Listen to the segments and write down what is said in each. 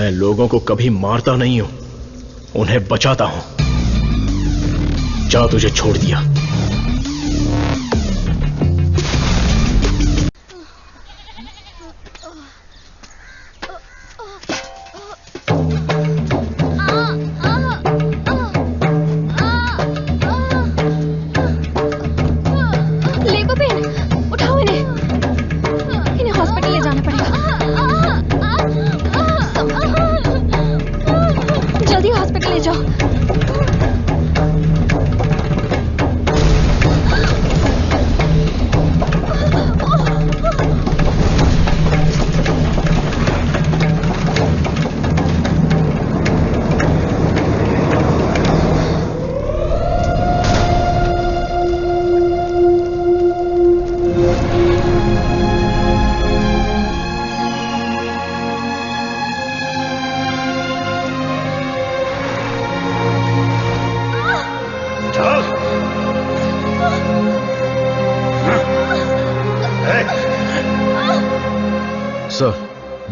मैं लोगों को कभी मारता नहीं हूं, उन्हें बचाता हूं। जा, तुझे छोड़ दिया।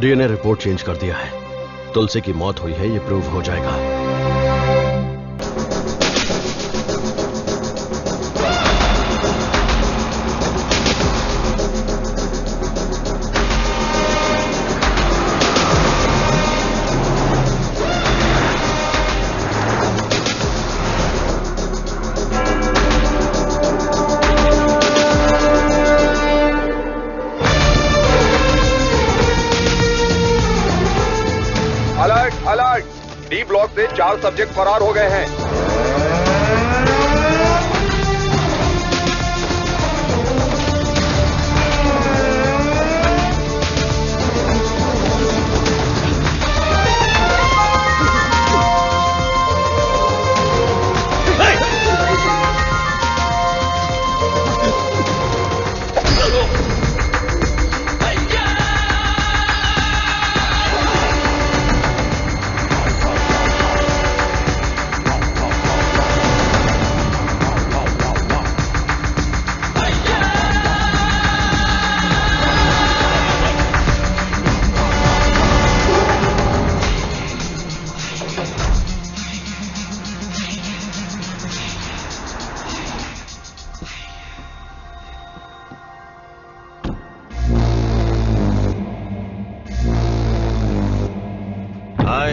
डीएनए रिपोर्ट चेंज कर दिया है। तुलसी की मौत हुई है, ये प्रूव हो जाएगा। डी ब्लॉक से 4 सब्जेक्ट फरार हो गए हैं।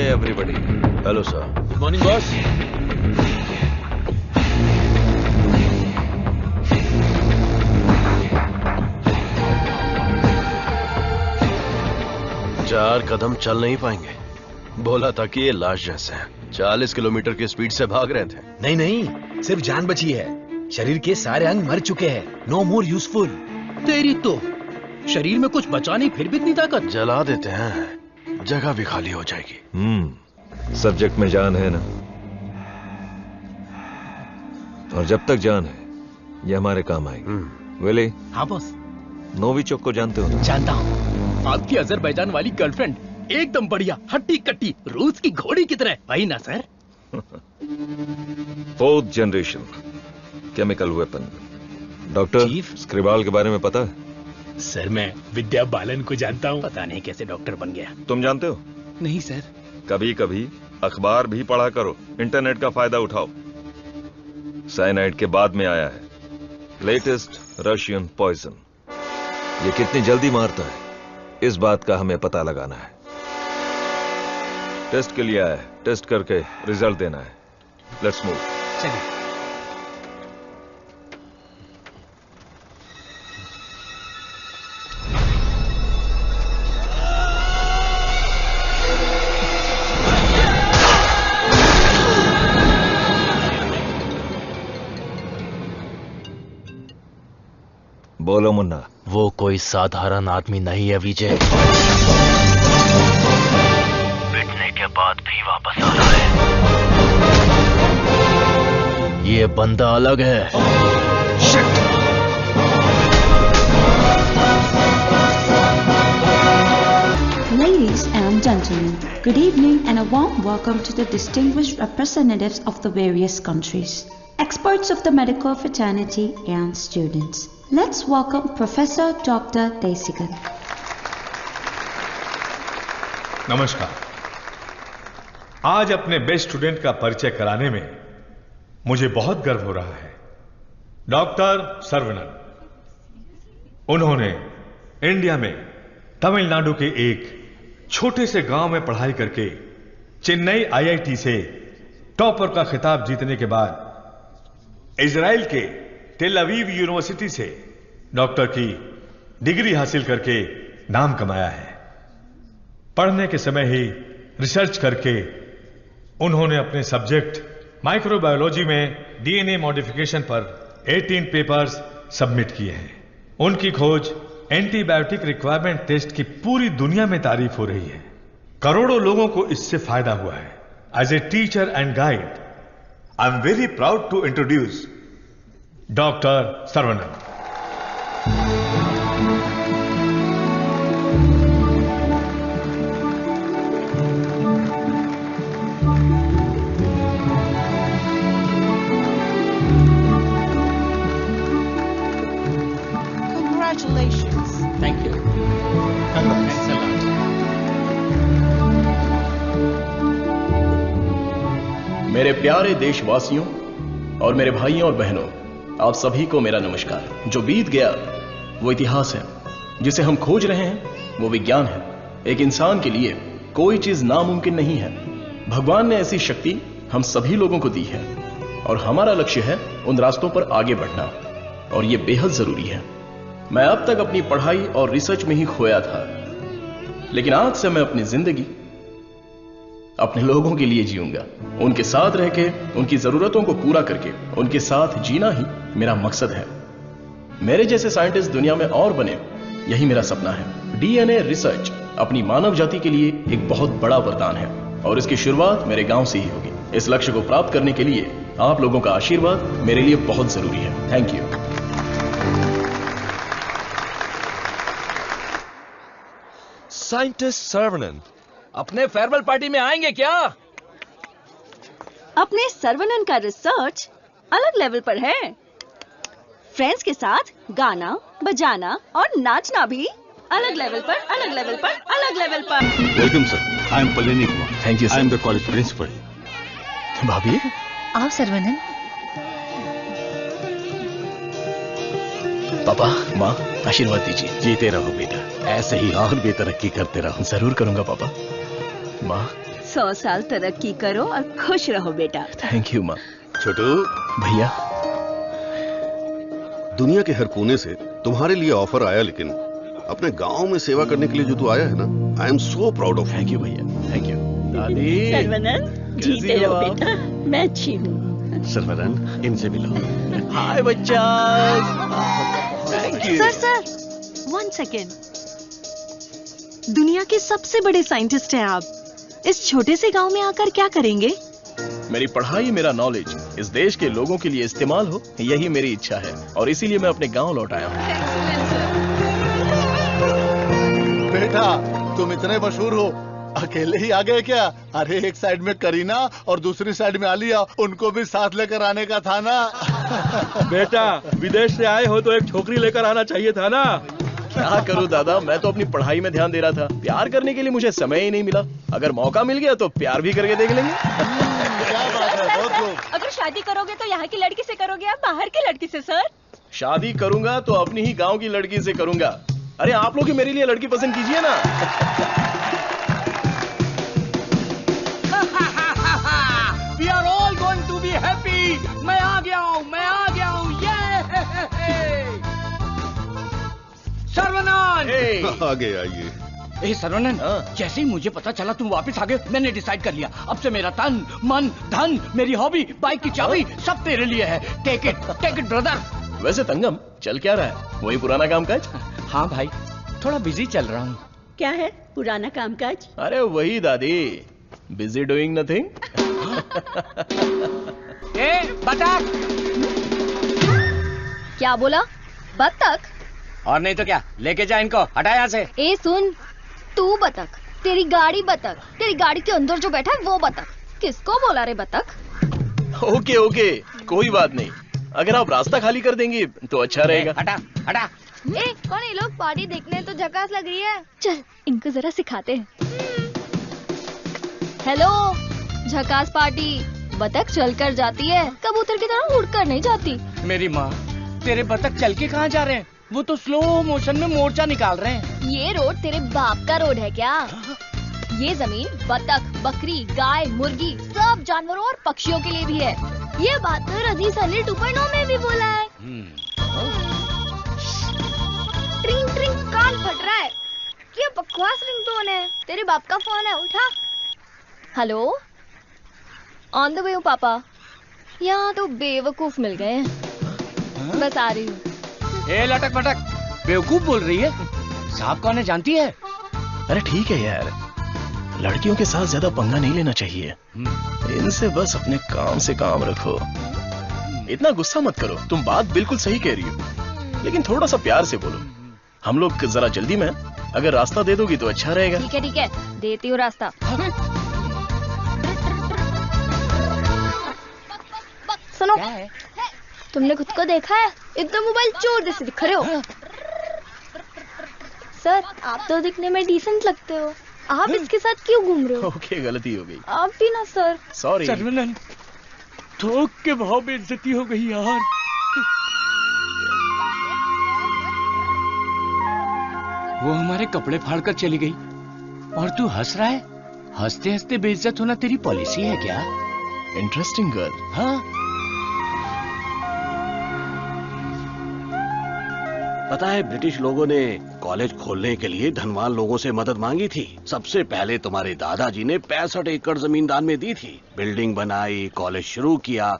everybody. Hello, sir. Good morning, boss. चार कदम चल नहीं पाएंगे। बोला था कि ये लाश जैसे हैं। 40 किलोमीटर की स्पीड से भाग रहे थे। नहीं नहीं, सिर्फ जान बची है। शरीर के सारे अंग मर चुके हैं। No more useful. तेरी तो शरीर में कुछ बचा नहीं, फिर भी इतनी ताकत। जला देते हैं, जगह भी खाली हो जाएगी। सब्जेक्ट में जान है ना, और जब तक जान है ये हमारे काम आएगी। विली। हाँ बॉस। नोविचोक को जानते हो? जानता हूँ। आपकी अजरबैजान वाली गर्लफ्रेंड एकदम बढ़िया, हट्टी कट्टी, रूस की घोड़ी की तरह, वही ना sir? 4th generation chemical weapon. Doctor Skripal के बारे में पता है? सर मैं विद्या बालन को जानता हूँ। पता नहीं कैसे डॉक्टर बन गया। तुम जानते हो? नहीं सर। कभी कभी अखबार भी पढ़ा करो, इंटरनेट का फायदा उठाओ। साइनाइड के बाद में आया है लेटेस्ट रशियन पॉइजन। ये कितनी जल्दी मारता है, इस बात का हमें पता लगाना है। टेस्ट के लिए आया है, टेस्ट करके रिजल्ट देना है। Let's move. चलिए। बोलो मुन्ना। वो कोई साधारण आदमी नहीं है विजय। पिटने के बाद भी वापस आ रहा है। ये बंदा अलग है। Ladies and gentlemen, good evening and a warm welcome to the distinguished representatives of the various countries, experts of the medical fraternity and students. Let's welcome Professor Dr. Desikan. नमस्कार। आज अपने बेस्ट स्टूडेंट का परिचय कराने में मुझे बहुत गर्व हो रहा है। डॉक्टर सर्वनन, उन्होंने इंडिया में तमिलनाडु के एक छोटे से गांव में पढ़ाई करके चेन्नई आईआईटी से टॉपर का खिताब जीतने के बाद इजराइल के टेल अवीव यूनिवर्सिटी से डॉक्टर की डिग्री हासिल करके नाम कमाया है। पढ़ने के समय ही रिसर्च करके उन्होंने अपने सब्जेक्ट माइक्रोबायोलॉजी में डीएनए मॉडिफिकेशन पर 18 पेपर्स सबमिट किए हैं। उनकी खोज एंटीबायोटिक रिक्वायरमेंट टेस्ट की पूरी दुनिया में तारीफ हो रही है। करोड़ों लोगों को इससे फायदा हुआ है। As a teacher and guide, I am very proud to introduce doctor Saravanan. Thank you. Thanks a lot. मेरे प्यारे देशवासियों और मेरे भाइयों और बहनों, आप सभी को मेरा नमस्कार। जो बीत गया वो इतिहास है, जिसे हम खोज रहे हैं वो विज्ञान है। एक इंसान के लिए कोई चीज नामुमकिन नहीं है। भगवान ने ऐसी शक्ति हम सभी लोगों को दी है और हमारा लक्ष्य है उन रास्तों पर आगे बढ़ना, और ये बेहद जरूरी है। मैं अब तक अपनी पढ़ाई और रिसर्च में ही खोया था, लेकिन आज से मैं अपनी जिंदगी अपने लोगों के लिए जीऊंगा। उनके साथ रह के, उनकी जरूरतों को पूरा करके, उनके साथ जीना ही मेरा मकसद है। मेरे जैसे साइंटिस्ट दुनिया में और बने, यही मेरा सपना है। डीएनए रिसर्च अपनी मानव जाति के लिए एक बहुत बड़ा वरदान है और इसकी शुरुआत मेरे गांव से ही होगी। इस लक्ष्य को प्राप्त करने के लिए आप लोगों का आशीर्वाद मेरे लिए बहुत जरूरी है। Thank you. साइंटिस्ट सर्वनन अपने फेयरवेल पार्टी में आएंगे क्या? अपने सर्वनन का रिसर्च अलग लेवल पर है। फ्रेंड्स के साथ गाना, बजाना और नाचना भी अलग लेवल पर, अलग लेवल पर, अलग लेवल पर। Welcome sir, I am Pallavi Kumar. Thank you sir. I am the college principal. भाभी, आओ सर्वनन। पापा, माँ, आशीर्वाद दीजिए। जीते रहो बेटा, ऐसे ही और भी तरक्की करते रहो। जरूर करूंगा पापा। माँ, 100 साल तरक्की करो और खुश रहो बेटा। थैंक यू माँ। छोटू भैया, दुनिया के हर कोने से तुम्हारे लिए ऑफर आया, लेकिन अपने गांव में सेवा करने के लिए जो तू आया है ना, आई am so proud of. Thank you भैया, थैंक यू। दादी, सर्वनन, जीते रहो बेटा, मैं अच्छी हूँ। सर्वनन, इनसे मिलो। हाय बच्चा। Thank you. Sir 1 second. दुनिया के सबसे बड़े साइंटिस्ट हैं आप, इस छोटे से गांव में आकर क्या करेंगे? मेरी पढ़ाई, मेरा नॉलेज इस देश के लोगों के लिए इस्तेमाल हो, यही मेरी इच्छा है और इसीलिए मैं अपने गांव लौट आया हूँ। बेटा, तुम इतने मशहूर हो, अकेले ही आ गए क्या? अरे एक साइड में करीना और दूसरी साइड में आलिया, उनको भी साथ लेकर आने का था ना। बेटा, विदेश से आए हो तो एक छोकरी लेकर आना चाहिए था ना। क्या करूं दादा, मैं तो अपनी पढ़ाई में ध्यान दे रहा था। प्यार करने के लिए मुझे समय ही नहीं मिला। अगर मौका मिल गया तो प्यार भी करके देख लेंगे। क्या बात है, बहुत खूब। अगर शादी करोगे तो यहाँ की लड़की से करोगे या बाहर की लड़की से? सर, शादी करूंगा तो अपनी ही गांव की लड़की से करूंगा। अरे आप लोग ही मेरे लिए लड़की पसंद कीजिए ना। We are all going to be happy. मैं आ गया हूँ, मैं आ गया हूँ। सर्वनन, आ गए, आइए। ए सर्वनन, जैसे ही मुझे पता चला तुम वापस आ गए, मैंने डिसाइड कर लिया, अब से मेरा तन, मन, धन, मेरी हॉबी, बाइक की चाबी सब तेरे लिए है। Take it brother. वैसे तंगम, चल क्या रहा है? वही पुराना कामकाज? हाँ भाई, थोड़ा बिजी चल रहा हूँ। क्या है पुराना कामकाज? अरे वही दादी, बिजी डूइंग नथिंग। ए बतख। क्या बोला? बतख? और नहीं तो क्या, लेके जा इनको, हटा यहाँ से। ए सुन, तू बतख, तेरी गाड़ी बतख, तेरी गाड़ी के अंदर जो बैठा है वो बतख। किसको बोला रे बतख? ओके, कोई बात नहीं। अगर आप रास्ता खाली कर देंगी तो अच्छा रहेगा। हटा। ए, कौन ये लोग? पार्टी देखने तो झकास लग रही है। चल इनको जरा सिखाते हैं। हेलो, झकास पार्टी। बतख चलकर जाती है, कबूतर की तरह उड़कर नहीं जाती। मेरी माँ, तेरे बतख चल के कहाँ जा रहे हैं? वो तो स्लो मोशन में मोर्चा निकाल रहे हैं। ये रोड तेरे बाप का रोड है क्या? ये जमीन बतख, बकरी, गाय, मुर्गी सब जानवरों और पक्षियों के लिए भी है। ये बात तो रजीस अली 2.0 में भी बोला है। ट्रिंग ट्रिंग कान फट रहा है। क्या बकवास रिंगटोन है? तेरे बाप का फोन है, उठा। हेलो, ऑन द वे हूँ पापा। यहाँ तो बेवकूफ मिल गए हैं। बस आ रही हूँ। ए लटक पटक, बेवकूफ बोल रही है? साहब कौन है जानती है? अरे ठीक है यार, लड़कियों के साथ ज्यादा पंगा नहीं लेना चाहिए। इनसे बस अपने काम से काम रखो। इतना गुस्सा मत करो, तुम बात बिल्कुल सही कह रही हो, लेकिन थोड़ा सा प्यार से बोलो। हम लोग जरा जल्दी में, अगर रास्ता दे दोगी तो अच्छा रहेगा। ठीक है, देती हूँ रास्ता। सुनो, तुमने खुद को देखा है? इतना मोबाइल चोर जैसे दिख रहे हो। सर, आप तो दिखने में डिसेंट लगते हो, आप इसके साथ क्यों घूम रहे हो? ओके, गलती हो गई। आप भी ना सर। सॉरी। सर्वनन, थोक के भाव में इज्जती हो गई यार। वो हमारे कपड़े फाड़ कर चली गई और तू हंस रहा है? हंसते हंसते बेइज्जत होना तेरी पॉलिसी है क्या? Interesting girl. हाँ, पता है, ब्रिटिश लोगों ने कॉलेज खोलने के लिए धनवान लोगों से मदद मांगी थी। सबसे पहले तुम्हारे दादाजी ने 65 एकड़ जमीन दान में दी थी। बिल्डिंग बनाई, कॉलेज शुरू किया।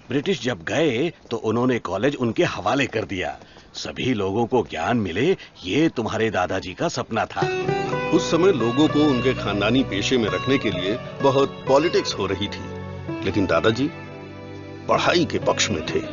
ब्रिटिश जब गए तो उन्होंने कॉलेज उनके हवाले कर दिया। सभी लोगों को ज्ञान मिले, ये तुम्हारे दादाजी का सपना था। उस समय लोगों को उनके खानदानी पेशे में रखने के लिए बहुत पॉलिटिक्स हो रही थी, लेकिन दादाजी पढ़ाई के पक्ष में थे।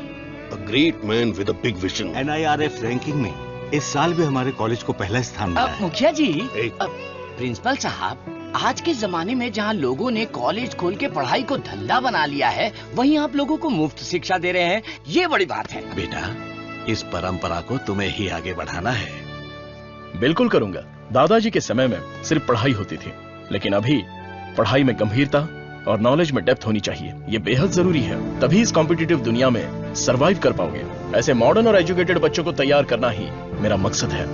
A great man with a big vision. NIRF ranking में इस साल भी हमारे कॉलेज को पहला स्थान मिला है। मुखिया जी, प्रिंसिपल साहब, आज के जमाने में जहाँ लोगों ने कॉलेज खोल के पढ़ाई को धंधा बना लिया है, वहीं आप लोगों को मुफ्त शिक्षा दे रहे हैं। ये बड़ी बात है। बेटा, इस परंपरा को तुम्हें ही आगे बढ़ाना है। बिल्कुल करूंगा। दादाजी के समय में सिर्फ पढ़ाई होती थी, लेकिन अभी पढ़ाई में गंभीरता और नॉलेज में डेप्थ होनी चाहिए। ये बेहद जरूरी है, तभी इस कॉम्पिटिटिव दुनिया में सरवाइव कर पाओगे। ऐसे मॉडर्न और एजुकेटेड बच्चों को तैयार करना ही मेरा मकसद है।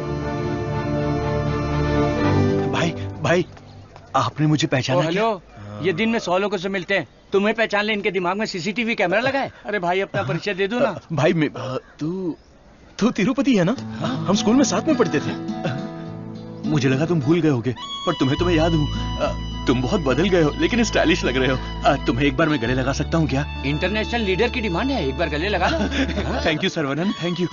भाई, आपने मुझे पहचाना? हेलो, ये दिन में 100 लोगों से मिलते हैं, तुम्हें पहचान ले इनके दिमाग में सीसीटीवी कैमरा लगा है। अरे भाई, अपना परिचय दे दो ना। भाई, तू तिरुपति है ना? हम स्कूल में साथ में पढ़ते थे। मुझे लगा तुम भूल गए होगे, पर तुम्हें तो मैं याद हूँ। तुम बहुत बदल गए हो, लेकिन स्टाइलिश लग रहे हो। तुम्हें एक बार मैं गले लगा सकता हूँ क्या? इंटरनेशनल लीडर की डिमांड है, एक बार गले लगा लो। Thank you Saravanan, thank you.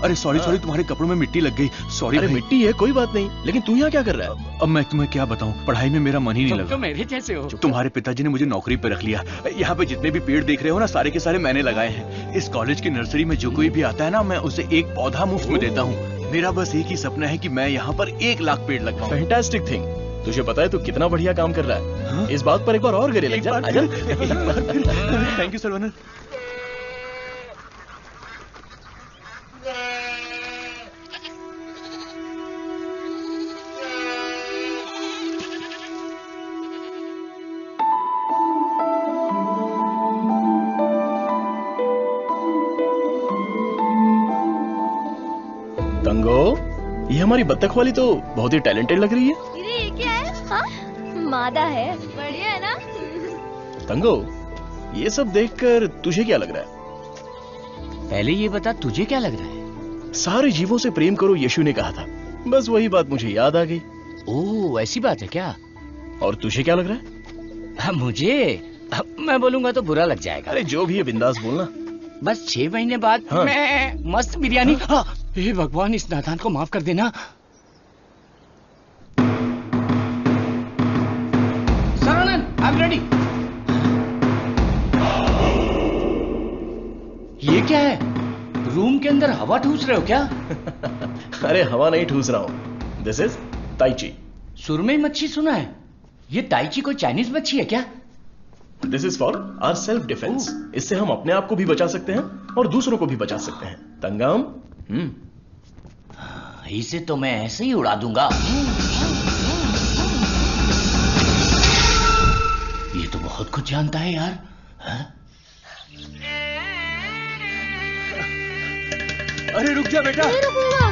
अरे सॉरी, तुम्हारे कपड़ों में मिट्टी लग गई। सॉरी। अरे मिट्टी है, कोई बात नहीं, लेकिन तू यहाँ क्या कर रहा है? अब मैं तुम्हें क्या बताऊँ, पढ़ाई में मेरा मन ही नहीं लगा। तो मेरे जैसे हो। तुम्हारे पिताजी ने मुझे नौकरी पे रख लिया। यहाँ पे जितने भी पेड़ देख रहे हो ना, सारे के सारे मैंने लगाए हैं। इस कॉलेज की नर्सरी में जो कोई भी आता है ना, मैं उसे एक पौधा मुफ्त में देता हूँ। मेरा बस एक ही सपना है कि मैं यहाँ पर 1 लाख पेड़ लगाऊं। Fantastic thing. तुझे पता है तू कितना बढ़िया काम कर रहा है? हाँ? इस बात पर एक बार और गले लग जा। Thank you Saravanan. तंगो, ये हमारी बत्तख वाली तो बहुत ही टैलेंटेड लग रही है। ये क्या है? हाँ? मादा है, बढ़िया है ना? तंगो, ये सब देखकर तुझे क्या लग रहा है? पहले ये बता, तुझे क्या लग रहा है? सारे जीवों से प्रेम करो, यीशु ने कहा था। बस वही बात मुझे याद आ गई। ओह, ऐसी बात है क्या? और तुझे क्या लग रहा है? मुझे, मैं बोलूंगा तो बुरा लग जाएगा। अरे जो भी है, बिंदास बोलना। बस 6 महीने बाद हाँ। मैं मस्त बिरयानी। हाँ। हे भगवान, इस नादान को माफ कर देना। Saravanan, I am ready. ये क्या है? रूम के अंदर हवा ठूस रहे हो क्या? अरे हवा नहीं ठूस रहा हूं। This is tai chi. सुरमई मच्छी सुना है? ये ताइची कोई चाइनीज मच्छी है क्या? This is for our self defence. इससे हम अपने आप को भी बचा सकते हैं और दूसरों को भी बचा सकते हैं। तंगम, इसे तो मैं ऐसे ही उड़ा दूंगा। ये तो बहुत बहुत कुछ जानता है यार। अरे रुक जा बेटा, नहीं रुकूंगा।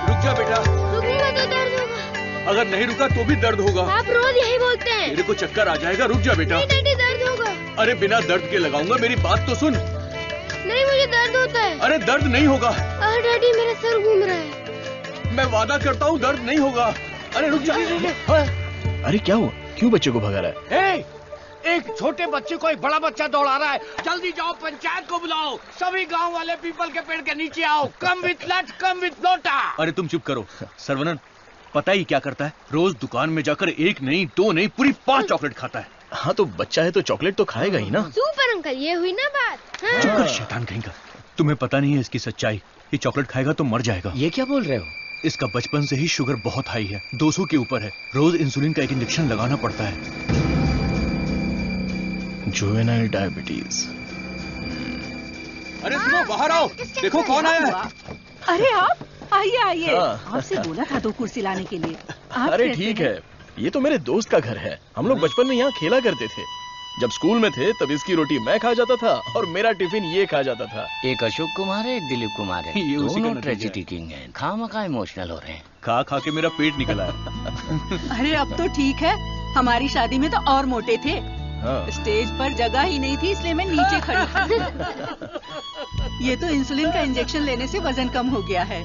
रुक जा बेटा, रुकूंगा तो दर्द होगा। अगर नहीं रुका तो भी दर्द होगा। आप रोज यही बोलते हैं। तेरे को चक्कर आ जाएगा, रुक जा बेटा। नहीं डैडी दर्द होगा। अरे बिना दर्द के लगाऊंगा, मेरी बात तो सुन। नहीं मुझे दर्द होता है। अरे दर्द नहीं होगा। अरे डैडी मेरा सर घूम रहा है। मैं वादा करता हूँ दर्द नहीं होगा। अरे रुक जा। अरे क्या हुआ, क्यों बच्चे को भगा रहा है? एक छोटे बच्चे को एक बड़ा बच्चा दौड़ा रहा है। जल्दी जाओ, पंचायत को बुलाओ। सभी गांव वाले पीपल के पेड़ के नीचे आओ। कम विथ लट, कम विथ लोटा। अरे तुम चुप करो। सर्वनन पता ही क्या करता है, रोज दुकान में जाकर एक नहीं, दो नहीं, पूरी 5 चॉकलेट खाता है। हाँ तो बच्चा है तो चॉकलेट तो खाएगा ही ना। सुपर अंकल, ये हुई ना बात। हाँ। चुप कर शैतान कहीं का। तुम्हें पता नहीं है इसकी सच्चाई। ये चॉकलेट खाएगा तो मर जाएगा। ये क्या बोल रहे हो? इसका बचपन से ही शुगर बहुत हाई है, 200 के ऊपर है। रोज इंसुलिन का एक इंजेक्शन लगाना पड़ता है। Juvenile diabetes. अरे सुनो, बाहर आओ, देखो कौन आया है। अरे आप आइए आइए। आपसे बोला था 2 कुर्सी लाने के लिए। अरे ठीक है, ये तो मेरे दोस्त का घर है। हम लोग बचपन में यहाँ खेला करते थे। जब स्कूल में थे तब इसकी रोटी मैं खा जाता था और मेरा टिफिन ये खा जाता था। एक अशोक कुमार है, एक दिलीप कुमार है। ये उसी का दोनों नतीजा ट्रेजेडी किंग हैं। खामखा इमोशनल हो रहे हैं। खा खा के मेरा पेट निकला है। अरे अब तो ठीक है, हमारी शादी में तो और मोटे थे। हाँ। स्टेज पर जगह ही नहीं थी, इसलिए मैं नीचे खड़ी थी। ये तो इंसुलिन का इंजेक्शन लेने से वजन कम हो गया है।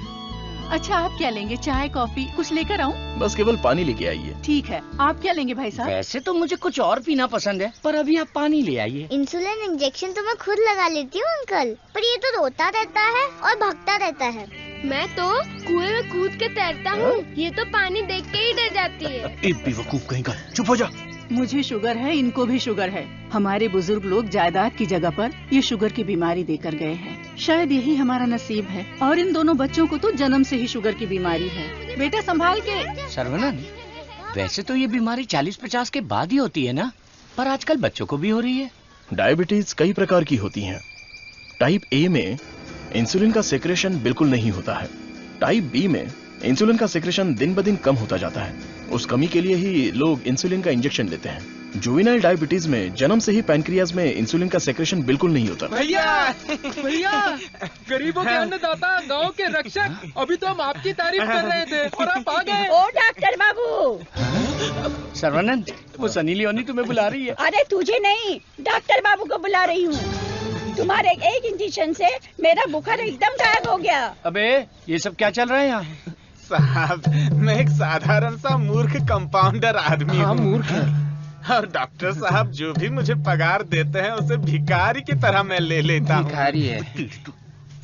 अच्छा आप क्या लेंगे, चाय कॉफी कुछ लेकर आऊं? बस केवल पानी लेके आइए। ठीक है, आप क्या लेंगे भाई साहब? वैसे तो मुझे कुछ और पीना पसंद है, पर अभी आप पानी ले आइए। इंसुलिन इंजेक्शन तो मैं खुद लगा लेती हूँ अंकल, पर ये तो रोता रहता है और भागता रहता है। मैं तो कुएं में कूद के तैरता हूँ, ये तो पानी देख के ही डर जाती है। एक बेवकूफ कहीं का, चुप हो जा। मुझे शुगर है, इनको भी शुगर है। हमारे बुजुर्ग लोग जायदाद की जगह पर ये शुगर की बीमारी देकर गए हैं। शायद यही हमारा नसीब है। और इन दोनों बच्चों को तो जन्म से ही शुगर की बीमारी है। बेटा संभाल के। सर्वनन, वैसे तो ये बीमारी 40-50 के बाद ही होती है ना, पर आजकल बच्चों को भी हो रही है। डायबिटीज कई प्रकार की होती हैं। टाइप ए में इंसुलिन का सेक्रेशन बिल्कुल नहीं होता है। टाइप बी में इंसुलिन का सेक्रेशन दिन ब दिन कम होता जाता है। उस कमी के लिए ही लोग इंसुलिन का इंजेक्शन लेते हैं। जुवेनाइल डायबिटीज में जन्म से ही पैनक्रियाज में इंसुलिन का सेक्रेशन बिल्कुल नहीं होता। भैया भैया, गरीबों के अन्नदाता, गांव के रक्षक, अभी तो हम आपकी तारीफ कर रहे थे और आप आ गए। ओ डॉक्टर बाबू। सर्वानंद, वो सनी लियोनी तुम्हें बुला रही है। अरे तुझे नहीं, डॉक्टर बाबू को बुला रही हूँ। तुम्हारे एक इंजेक्शन से मेरा बुखार एकदम गायब हो गया। अबे ये सब क्या चल रहा है यहाँ? साहब, मैं एक साधारण सा मूर्ख कंपाउंडर आदमी हूँ। मूर्ख है। और डॉक्टर साहब जो भी मुझे पगार देते हैं उसे भिखारी की तरह मैं ले लेता हूँ। भिखारी है।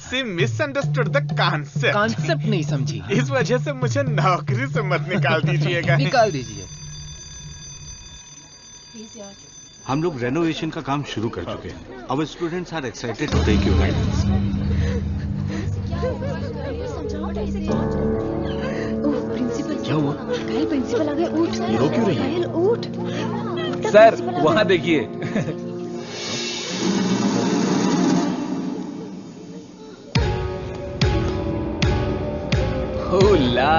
सी मिसअंडरस्टूड द कॉन्सेप्ट। कॉन्सेप्ट नहीं समझी। इस वजह से मुझे नौकरी से मत निकाल दीजिएगा। निकाल दीजिए। हम लोग रेनोवेशन का काम शुरू कर चुके हैं। Our students are excited to take your guidance. क्या हुआ? कल प्रिंसिपल आ गए। उठ ये रो क्यों रही है? उठ। सर वहाँ देखिए। होला।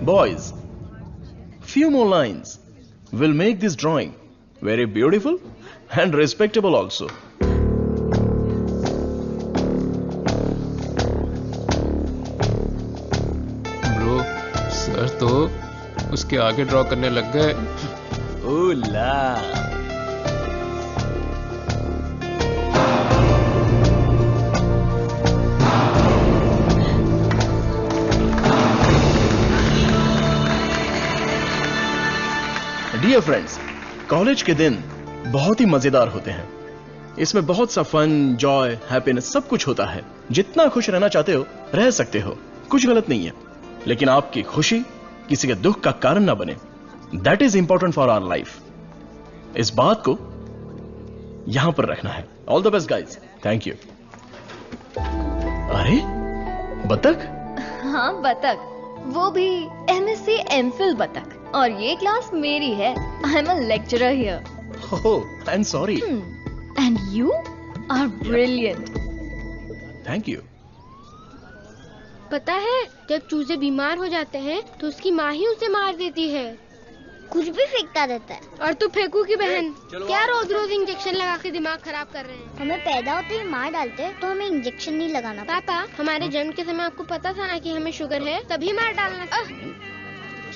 Boys, few more lines will make this drawing very beautiful and respectable also. Bro, sir तो उसके आगे ड्रॉ करने लग गए। ओला। डियर फ्रेंड्स, कॉलेज के दिन बहुत ही मजेदार होते हैं। इसमें बहुत सा फन, जॉय, हैप्पीनेस सब कुछ होता है। जितना खुश रहना चाहते हो रह सकते हो, कुछ गलत नहीं है। लेकिन आपकी खुशी किसी के दुख का कारण ना बने, that is important for our life. इस बात को यहां पर रखना है। All the best guys. Thank you. अरे बतख? हाँ बतख, वो भी MSc MPhil बतख। और ये क्लास मेरी है। I am a lecturer here. Oh, I am sorry. And you are brilliant. Thank you. पता है जब चूजे बीमार हो जाते हैं तो उसकी माँ ही उसे मार देती है। कुछ भी फेंकता रहता है। और तू फेंकू की बहन, क्या रोज रोज इंजेक्शन लगा के दिमाग खराब कर रहे हैं। हमें पैदा होते ही मार डालते हैं तो हमें इंजेक्शन नहीं लगाना। पापा, हमारे जन्म के समय आपको पता था ना कि हमें शुगर है, तभी मार डालना था।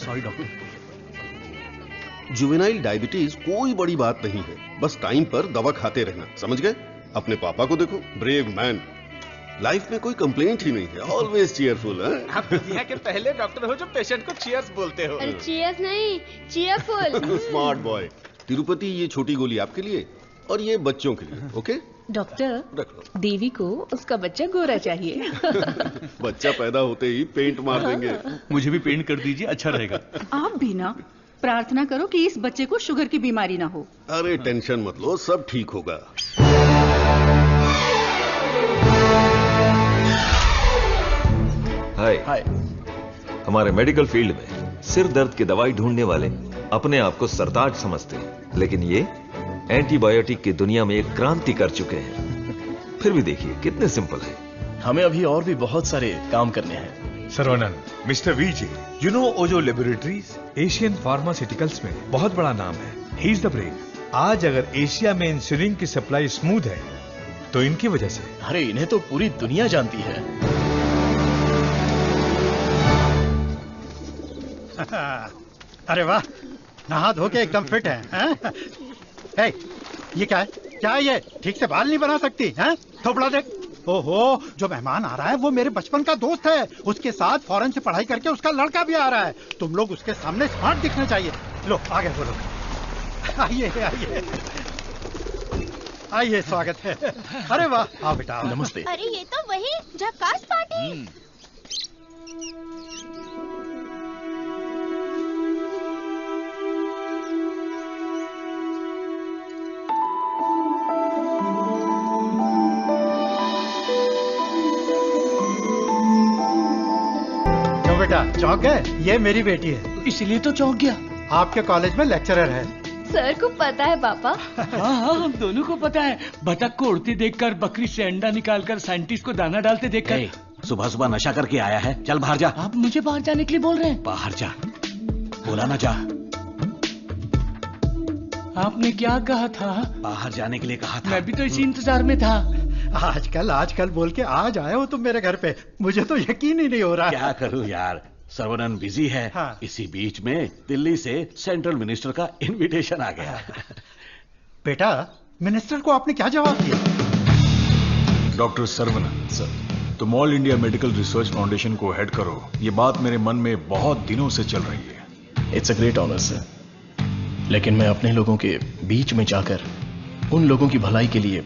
Sorry doctor. जुवेनाइल डायबिटीज कोई बड़ी बात नहीं है, बस टाइम पर दवा खाते रहना, समझ गए? अपने पापा को देखो, ब्रेव मैन, लाइफ में कोई कंप्लेंट ही नहीं है, ऑलवेज चीयरफुल है। आप दुनिया के पहले डॉक्टर हो जो पेशेंट को चीयर्स बोलते हो। अरे चीयर्स नहीं, चीयरफुल। Smart boy. तिरुपति, ये छोटी गोली आपके लिए और ये बच्चों के लिए, ओके? डॉक्टर, देवी को उसका बच्चा गोरा चाहिए। बच्चा पैदा होते ही पेंट मार देंगे। मुझे भी पेंट कर दीजिए, अच्छा रहेगा। आप भी ना प्रार्थना करो कि इस बच्चे को शुगर की बीमारी ना हो। अरे टेंशन मत लो, सब ठीक होगा। हाय। हमारे मेडिकल फील्ड में सिर दर्द की दवाई ढूंढने वाले अपने आप को सरताज समझते हैं, लेकिन ये एंटीबायोटिक की दुनिया में एक क्रांति कर चुके हैं। फिर भी देखिए कितने सिंपल है। हमें अभी और भी बहुत सारे काम करने हैं। Saravanan, mister VJ, you know Ojo laboratories Asian pharmaceuticals में बहुत बड़ा नाम है। He is the brain. आज अगर एशिया में इंसुलिन की सप्लाई स्मूथ है तो इनकी वजह से। अरे इन्हें तो पूरी दुनिया जानती है। अरे वाह, नहा धो के एकदम फिट है, हैं? हे, ये क्या है? क्या है ये? ठीक से बाल नहीं बना सकती, हैं? थोपड़ा देख। ओहो, जो मेहमान आ रहा है वो मेरे बचपन का दोस्त है। उसके साथ फॉरेन से पढ़ाई करके उसका लड़का भी आ रहा है। तुम लोग उसके सामने स्मार्ट दिखने चाहिए। लो आगे बोलो। आइए आइए आइए, स्वागत है। अरे वाह, आओ बेटा। नमस्ते। अरे ये तो वही झक्कास पार्टी। बेटा चौंक गए? ये मेरी बेटी है। इसलिए तो चौंक गया। आपके कॉलेज में लेक्चरर है। सर को पता है पापा। हाँ, हम दोनों को पता है। बतख को उड़ते देखकर, बकरी से अंडा निकालकर, साइंटिस्ट को दाना डालते देखकर। सुबह सुबह नशा करके आया है, चल बाहर जा। आप मुझे बाहर जाने के लिए बोल रहे हैं? बाहर जा, बोला ना जा। आपने क्या कहा था? बाहर जाने के लिए कहा था। मैं भी तो इसी इंतजार में था। आजकल बोल के आज आए हो तुम मेरे घर पे, मुझे तो यकीन ही नहीं हो रहा। क्या करूं यार, सर्वनन बिजी है। हाँ। इसी बीच में दिल्ली से सेंट्रल मिनिस्टर का इनविटेशन आ गया। बेटा, मिनिस्टर को आपने क्या जवाब दिया? डॉक्टर सर्वनन सर, तुम all India medical research foundation को हेड करो, ये बात मेरे मन में बहुत दिनों से चल रही है। It's a great honour sir, लेकिन मैं अपने लोगों के बीच में जाकर उन लोगों की भलाई के लिए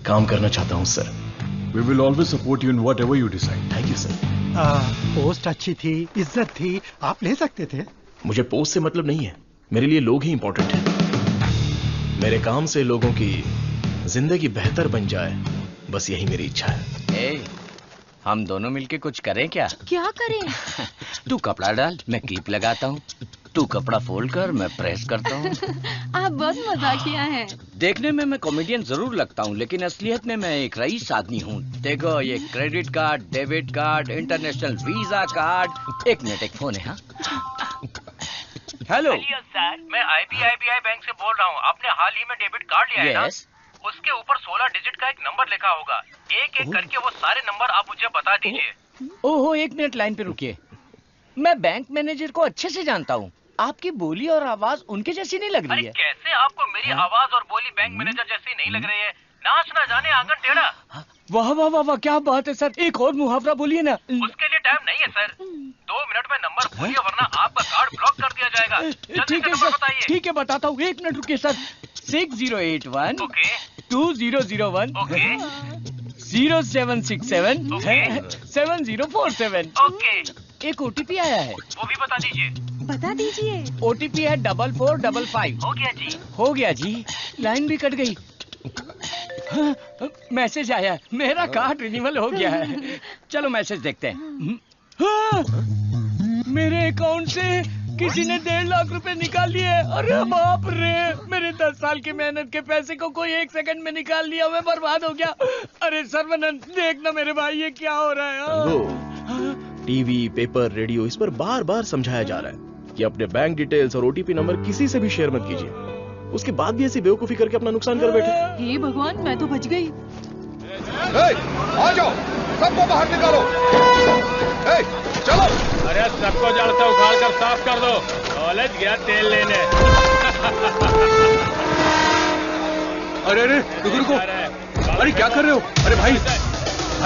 काम करना चाहता हूं sir. We will always support you in whatever you decide. Thank you sir. Post अच्छी थी, इज्जत थी, आप ले सकते थे। मुझे पोस्ट से मतलब नहीं है, मेरे लिए लोग ही इंपॉर्टेंट हैं। मेरे काम से लोगों की जिंदगी बेहतर बन जाए, बस यही मेरी इच्छा है। हम दोनों मिलके कुछ करें क्या? क्या करें? तू कपड़ा डाल, मैं क्लिप लगाता हूँ। तू कपड़ा फोल्ड कर, मैं प्रेस करता हूँ। आप बहुत मजाकिया हैं। देखने में मैं कॉमेडियन जरूर लगता हूँ, लेकिन असलियत में मैं एक रईस आदमी हूँ। देखो, ये credit card, debit card, international visa card. एक मिनट, एक फोन है। हाँ, हेलो सर, मैं IBI बैंक से बोल रहा हूँ। आपने हाल ही में डेबिट कार्ड लिया है ना? उसके ऊपर 16 डिजिट का एक नंबर लिखा होगा। एक एक करके वो सारे नंबर आप मुझे बता दीजिए। ओहो, एक मिनट लाइन पे रुकिए। मैं बैंक मैनेजर को अच्छे से जानता हूँ। आपकी बोली और आवाज उनके जैसी नहीं लग रही है। कैसे आपको मेरी आवाज और बोली बैंक मैनेजर जैसी नहीं लग रही है? नाच ना जाने आंगन टेढ़ा। वाह वाह वाह वाह, क्या बात है सर। एक और मुहावरा बोलिए ना। उसके लिए टाइम नहीं है सर, 2 मिनट में नंबर बोलिए वरना आपका कार्ड ब्लॉक कर दिया जाएगा। ठीक है सर, ठीक है बताता हूँ। 1 मिनट रुकिए सर। 6081 2001 0767 7047। एक OTP आया है, वो भी बता दीजिए। बता दीजिए। OTP है 4455। हो गया जी। हो गया जी। लाइन भी कट गई। हाँ, मैसेज आया, मेरा कार्ड रिन्यूअल हो गया है। चलो मैसेज देखते हैं। हाँ, मेरे अकाउंट से किसी ने 1.5 लाख रुपए निकाल लिए। अरे बाप रे, मेरे 10 साल की मेहनत के पैसे को कोई 1 सेकंड में निकाल लिया। मैं बर्बाद हो गया। अरे सर्वनन, देखना मेरे भाई, ये क्या हो रहा है। टीवी, पेपर, रेडियो इस पर बार बार समझाया जा रहा है कि अपने बैंक डिटेल्स और ओटीपी नंबर किसी से भी शेयर मत कीजिए। उसके बाद भी ऐसी बेवकूफी करके अपना नुकसान कर बैठे। हे भगवान, मैं तो बच गई। आ जाओ, सबको बाहर निकालो। चलो। अरे सबको जड़ से उखाड़ कर साफ कर दो। कॉलेज गया तेल लेने। अरे रुको। अरे क्या कर रहे हो? अरे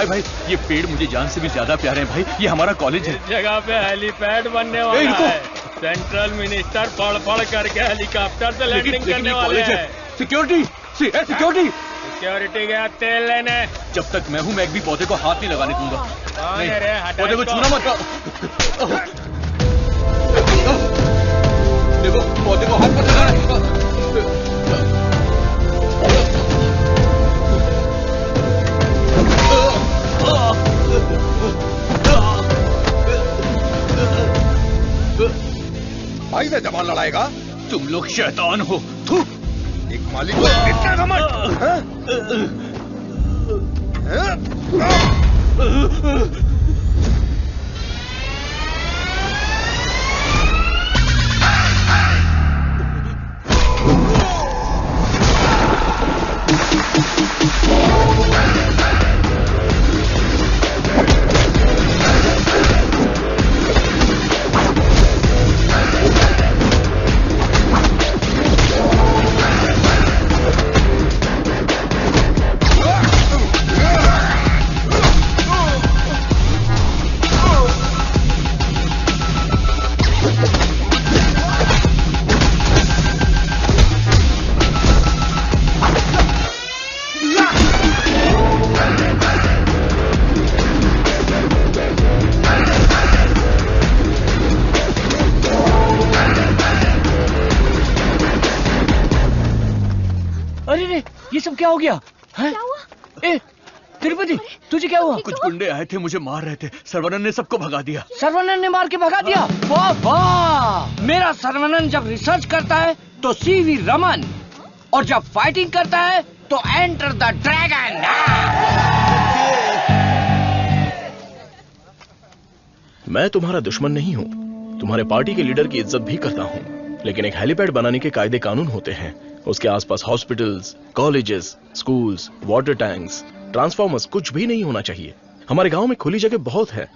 भाई, ये पेड़ मुझे जान से भी ज्यादा प्यारे हैं भाई। ये हमारा कॉलेज है। इस जगह पे हेलीपैड बनने वाला है। सेंट्रल मिनिस्टर पढ़ करके हेलीकॉप्टर से लैंडिंग करने वाले हैं। सिक्योरिटी गया तेल लेने। जब तक मैं हूं, मैं एक भी पौधे को हाथ नहीं लगाने दूंगा। पौधे को छूना मत। देखो, पौधे को हाथ मत लगाना। भाई से जबान लड़ाएगा? तुम लोग शैतान हो। एक मालिक को इतना घमंड। ये सब क्या हो गया? क्या हुआ? ए, तिरुपति, तुझे क्या हुआ? कुछ गुंडे आए थे, मुझे मार रहे थे। सर्वनन ने सबको भगा दिया। सर्वनन ने मार के भगा दिया? वाह वाह! मेरा सर्वनन जब रिसर्च करता है तो सीवी रमन, और जब फाइटिंग करता है तो एंटर द ड्रैगन। मैं तुम्हारा दुश्मन नहीं हूँ, तुम्हारे पार्टी के लीडर की इज्जत भी करता हूँ, लेकिन एक हेलीपैड बनाने के कायदे कानून होते हैं। उसके आसपास hospitals, colleges, schools, water tanks, transformers कुछ भी नहीं होना चाहिए। हमारे गांव में खुली जगह बहुत है,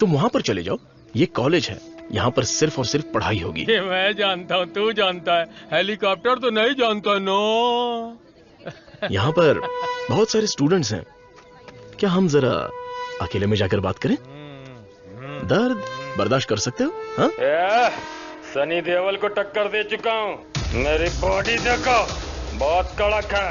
तुम वहां पर चले जाओ। ये कॉलेज है, यहाँ पर सिर्फ और सिर्फ पढ़ाई होगी। ये मैं जानता हूँ, तू जानता है, हेलीकॉप्टर तो नहीं जानता। नो, यहाँ पर बहुत सारे स्टूडेंट्स हैं, क्या हम जरा अकेले में जाकर बात करें? दर्द बर्दाश्त कर सकते हो? हाँ? सनी देओल को टक्कर दे चुका हूँ, मेरी बॉडी देखो, बहुत कड़क है।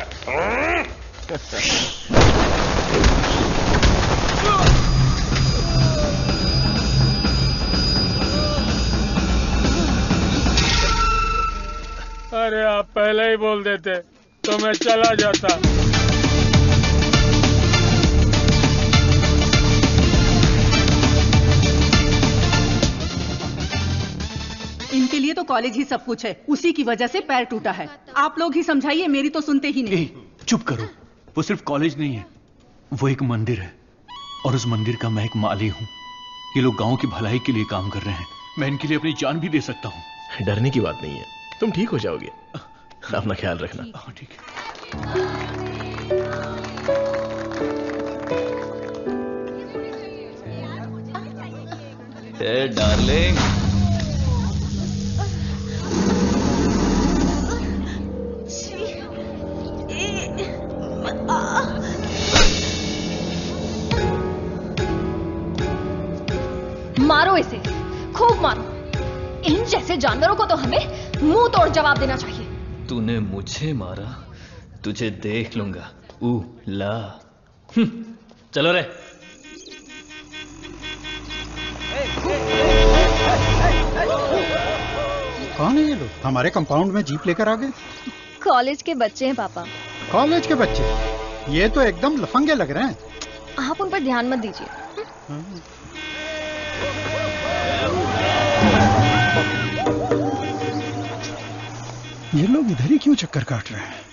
अरे आप पहले ही बोल देते तो मैं चला जाता। इनके लिए तो कॉलेज ही सब कुछ है, उसी की वजह से पैर टूटा है। आप लोग ही समझाइए, मेरी तो सुनते ही नहीं। चुप करो, वो सिर्फ कॉलेज नहीं है, वो एक मंदिर है, और उस मंदिर का मैं एक माली हूँ। ये लोग गांव की भलाई के लिए काम कर रहे हैं, मैं इनके लिए अपनी जान भी दे सकता हूँ। डरने की बात नहीं है, तुम ठीक हो जाओगे, अपना ख्याल रखना। ठीक है। डार्लिंग, मारो इसे, खूब मारो। इन जैसे जानवरों को तो हमें मुंह तोड़ जवाब देना चाहिए। तूने मुझे मारा, तुझे देख लूंगा। ला, चलो रे। कौन है ये लोग? हमारे कंपाउंड में जीप लेकर आ गए। कॉलेज के बच्चे हैं पापा। कॉलेज के बच्चे? ये तो एकदम लफंगे लग रहे हैं। आप उन पर ध्यान मत दीजिए। ये लोग इधर ही क्यों चक्कर काट रहे हैं?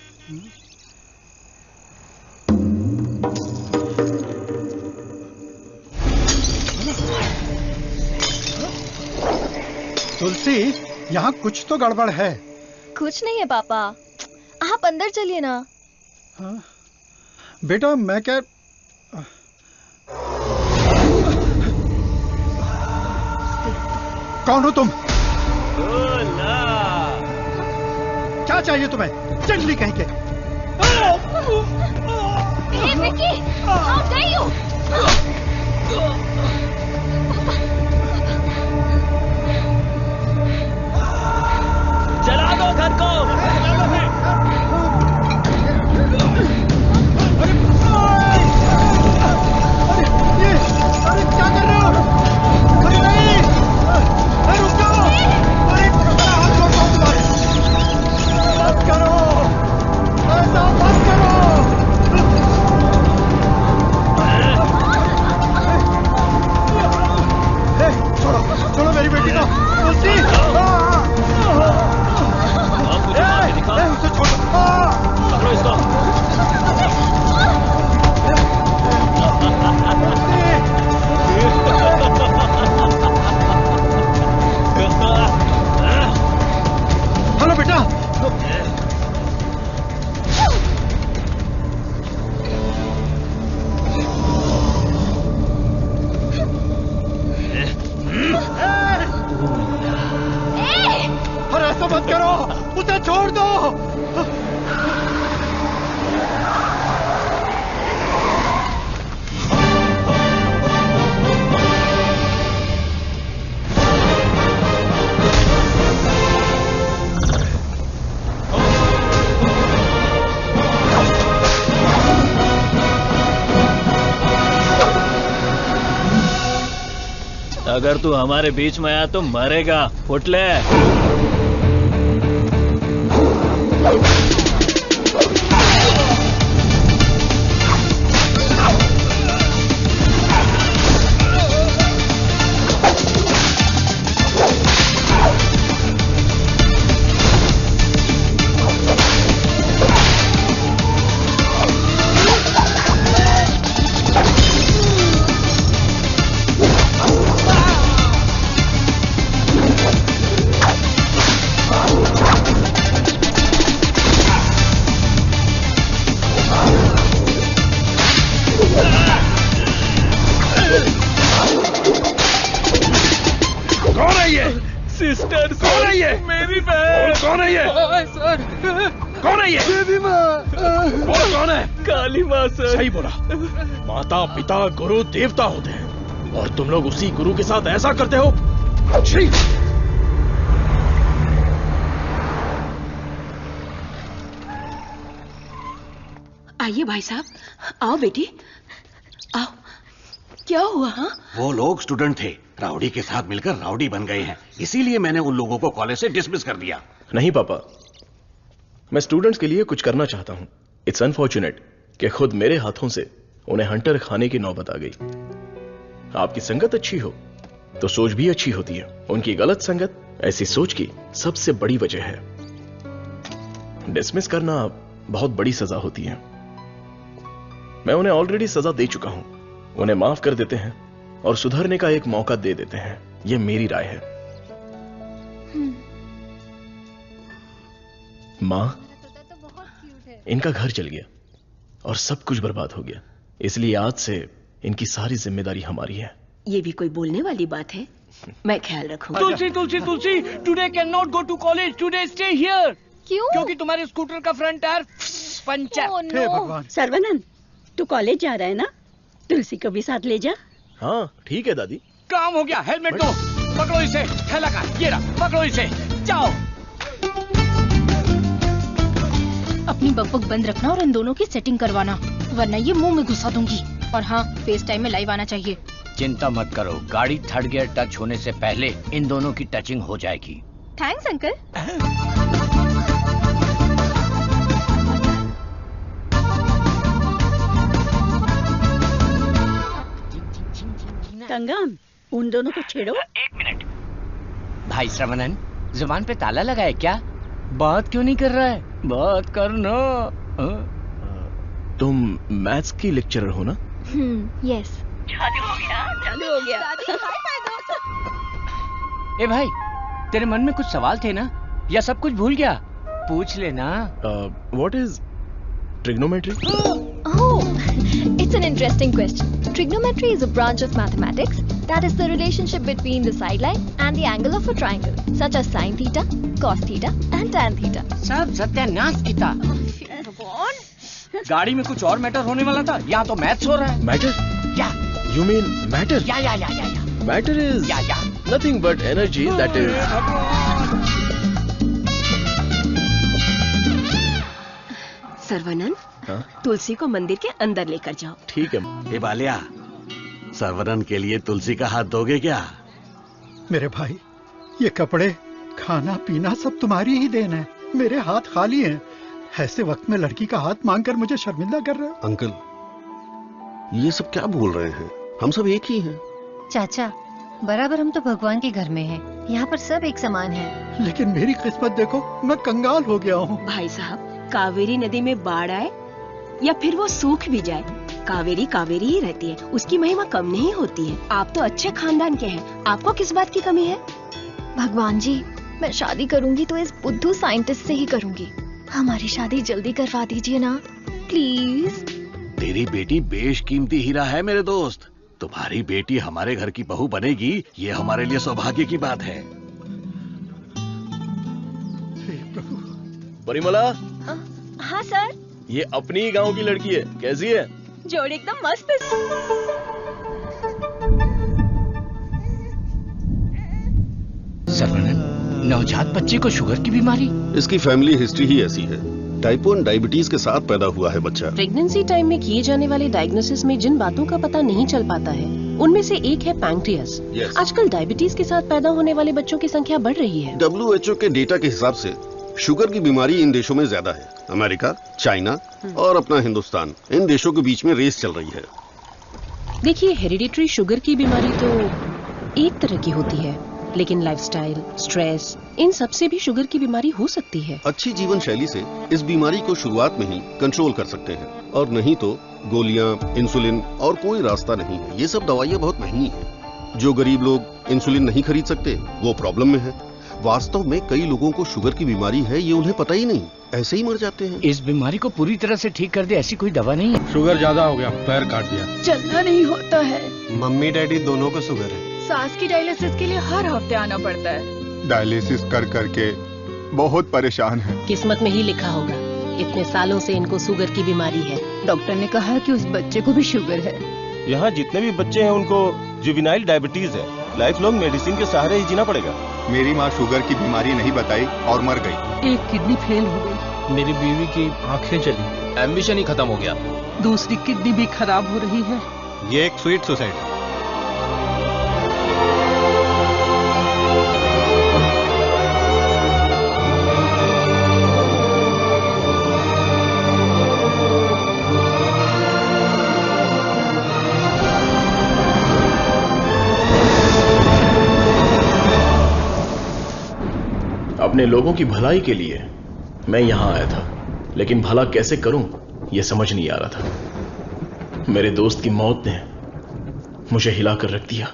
तुलसी, यहाँ कुछ तो गड़बड़ है। कुछ नहीं है पापा, आप अंदर चलिए ना। हाँ? बेटा मैं क्या, कौन हो तुम? क्या चाहिए तुम्हें? चंडली कहीं के। Vicky, how dare you? जला दो घर को। अरे क्या कर रहे हो? अरे नहीं, अरे रुक जाओ। अरे हाथ छोड़ो तुम्हारे। मत करो, ऐसा मत करो। छोड़ो छोड़ो मेरी बेटी को। तुलसी, उसे छोड़ो। पकड़ो इसको। हेलो बेटा। अरे ऐसा मत करो, उसे छोड़ दो। अगर तू हमारे बीच में आया तो मरेगा, उठ ले। सिस्टर, कौन है ये? मेरी बहन। कौन है ये? सर, कौन है ये? बेबी माँ। कौन है? काली माँ सर। सही बोला। माता पिता गुरु देवता होते हैं और तुम लोग उसी गुरु के साथ ऐसा करते हो। छी! आइए भाई साहब, आओ बेटी, आओ। क्या हुआ? हाँ? वो लोग स्टूडेंट थे, राउडी के साथ मिलकर राउडी बन गए हैं, इसीलिए मैंने उन लोगों को कॉलेज से डिसमिस कर दिया। नहीं पापा, मैं स्टूडेंट्स के लिए कुछ करना चाहता हूं। इट्स अनफॉर्चुनेट कि खुद मेरे हाथों से उन्हें हंटर खाने की नौबत आ गई। आपकी संगत अच्छी हो तो सोच भी अच्छी होती है। उनकी गलत संगत ऐसी सोच की सबसे बड़ी वजह है। डिसमिस करना बहुत बड़ी सजा होती है। मैं उन्हें ऑलरेडी सजा दे चुका हूं। उन्हें माफ कर देते हैं और सुधरने का एक मौका दे देते हैं। यह मेरी राय है। मां, इनका घर जल गया और सब कुछ बर्बाद हो गया, इसलिए आज से इनकी सारी जिम्मेदारी हमारी है। ये भी कोई बोलने वाली बात है? मैं ख्याल रखूंगा। Tulsi Tulsi Tulsi, today can not go to college, today stay here. क्यों? क्योंकि तुम्हारे स्कूटर का फ्रंट टायर पंचर। हे भगवान। सर्वनंद, तू कॉलेज जा रहा है ना? तुलसी को भी साथ ले जा। हाँ ठीक है दादी। काम हो गया। हेलमेट दो, पकड़ो इसे। थैला का ये रहा, पकड़ो इसे, जाओ। अपनी बकबक बंद रखना और इन दोनों की सेटिंग करवाना, वरना ये मुंह में घुसा दूंगी। और हाँ, फेस टाइम में लाइव आना चाहिए। चिंता मत करो, गाड़ी थर्ड गियर टच होने से पहले इन दोनों की टचिंग हो जाएगी। Thanks uncle. कंगन, उन दोनों को छेड़ो। एक मिनट। भाई श्रवणन, जुबान पे ताला लगा है क्या? बात क्यों नहीं कर रहा है? बात करना। तुम मैथ्स की लेक्चरर हो ना? यस। चालू हो गया, चालू हो गया। ए भाई, तेरे मन में कुछ सवाल थे ना, या सब कुछ भूल गया? पूछ लेना। What is trigonometry? Oh, it's an interesting question. Trigonometry is a branch of mathematics that is the relationship between the sideline and the angle of a triangle, such as sine theta, cos theta, and tan theta. सब सत्यानाश की था। गाड़ी में कुछ और matter होने वाला था, यहाँ तो मैथ्स हो रहा है। Matter? Yeah. You mean matter? Yeah. Matter is nothing but energy that is. Saravanan, तुलसी को मंदिर के अंदर लेकर जाओ। ठीक है। हे बालिया, सर्वनन के लिए तुलसी का हाथ दोगे क्या? मेरे भाई, ये कपड़े, खाना पीना सब तुम्हारी ही देन है। मेरे हाथ खाली हैं। ऐसे वक्त में लड़की का हाथ मांगकर मुझे शर्मिंदा कर रहे हो। अंकल, ये सब क्या बोल रहे हैं? हम सब एक ही हैं। चाचा, बराबर हम तो भगवान के घर में हैं। यहाँ पर सब एक समान है। लेकिन मेरी किस्मत देखो, मैं कंगाल हो गया हूँ। भाई साहब, कावेरी नदी में बाढ़ आए या फिर वो सूख भी जाए, कावेरी कावेरी ही रहती है, उसकी महिमा कम नहीं होती है। आप तो अच्छे खानदान के हैं, आपको किस बात की कमी है? भगवान जी, मैं शादी करूंगी तो इस बुद्धू साइंटिस्ट से ही करूंगी। हमारी शादी जल्दी करवा दीजिए ना, प्लीज। तेरी बेटी बेशकीमती हीरा है मेरे दोस्त। तुम्हारी बेटी हमारे घर की बहू बनेगी, ये हमारे लिए सौभाग्य की बात है। परिमला। हाँ सर। ये अपनी ही गांव की लड़की है, कैसी है? जोड़ी एकदम मस्त है। सर्वनन, नवजात बच्चे को शुगर की बीमारी? इसकी फैमिली हिस्ट्री ही ऐसी है। टाइप 1 डायबिटीज के साथ पैदा हुआ है बच्चा। प्रेगनेंसी टाइम में किए जाने वाले डायग्नोसिस में जिन बातों का पता नहीं चल पाता है, उनमें से एक है पैंक्रियास। आजकल डायबिटीज के साथ पैदा होने वाले बच्चों की संख्या बढ़ रही है। WHO के डेटा के हिसाब से शुगर की बीमारी इन देशों में ज्यादा है। अमेरिका, चाइना और अपना हिंदुस्तान, इन देशों के बीच में रेस चल रही है। देखिए, हेरिडिटरी शुगर की बीमारी तो एक तरह की होती है, लेकिन लाइफस्टाइल, स्ट्रेस, इन सब से भी शुगर की बीमारी हो सकती है। अच्छी जीवन शैली से इस बीमारी को शुरुआत में ही कंट्रोल कर सकते हैं, और नहीं तो गोलियां, इंसुलिन और कोई रास्ता नहीं है। ये सब दवाइयां बहुत महंगी हैं। जो गरीब लोग इंसुलिन नहीं खरीद सकते, वो प्रॉब्लम में है। वास्तव में कई लोगों को शुगर की बीमारी है, ये उन्हें पता ही नहीं, ऐसे ही मर जाते हैं। इस बीमारी को पूरी तरह से ठीक कर दे ऐसी कोई दवा नहीं है। शुगर ज्यादा हो गया, पैर काट दिया। चलना नहीं होता है। मम्मी डैडी दोनों को शुगर है। सास की डायलिसिस के लिए हर हफ्ते आना पड़ता है। डायलिसिस कर करके बहुत परेशान है। किस्मत में ही लिखा होगा, इतने सालों से इनको शुगर की बीमारी है। डॉक्टर ने कहा कि उस बच्चे को भी शुगर है। यहाँ जितने भी बच्चे हैं उनको जुवेनाइल डायबिटीज है। लाइफ लॉन्ग मेडिसिन के सहारे ही जीना पड़ेगा। मेरी माँ शुगर की बीमारी नहीं बताई और मर गई। एक किडनी फेल हो गई। मेरी बीवी की आंखें चली, एम्बिशन ही खत्म हो गया। दूसरी किडनी भी खराब हो रही है। ये एक स्वीट सुसाइड है। अपने लोगों की भलाई के लिए मैं यहां आया था, लेकिन भला कैसे करूं यह समझ नहीं आ रहा था। मेरे दोस्त की मौत ने मुझे हिलाकर रख दिया।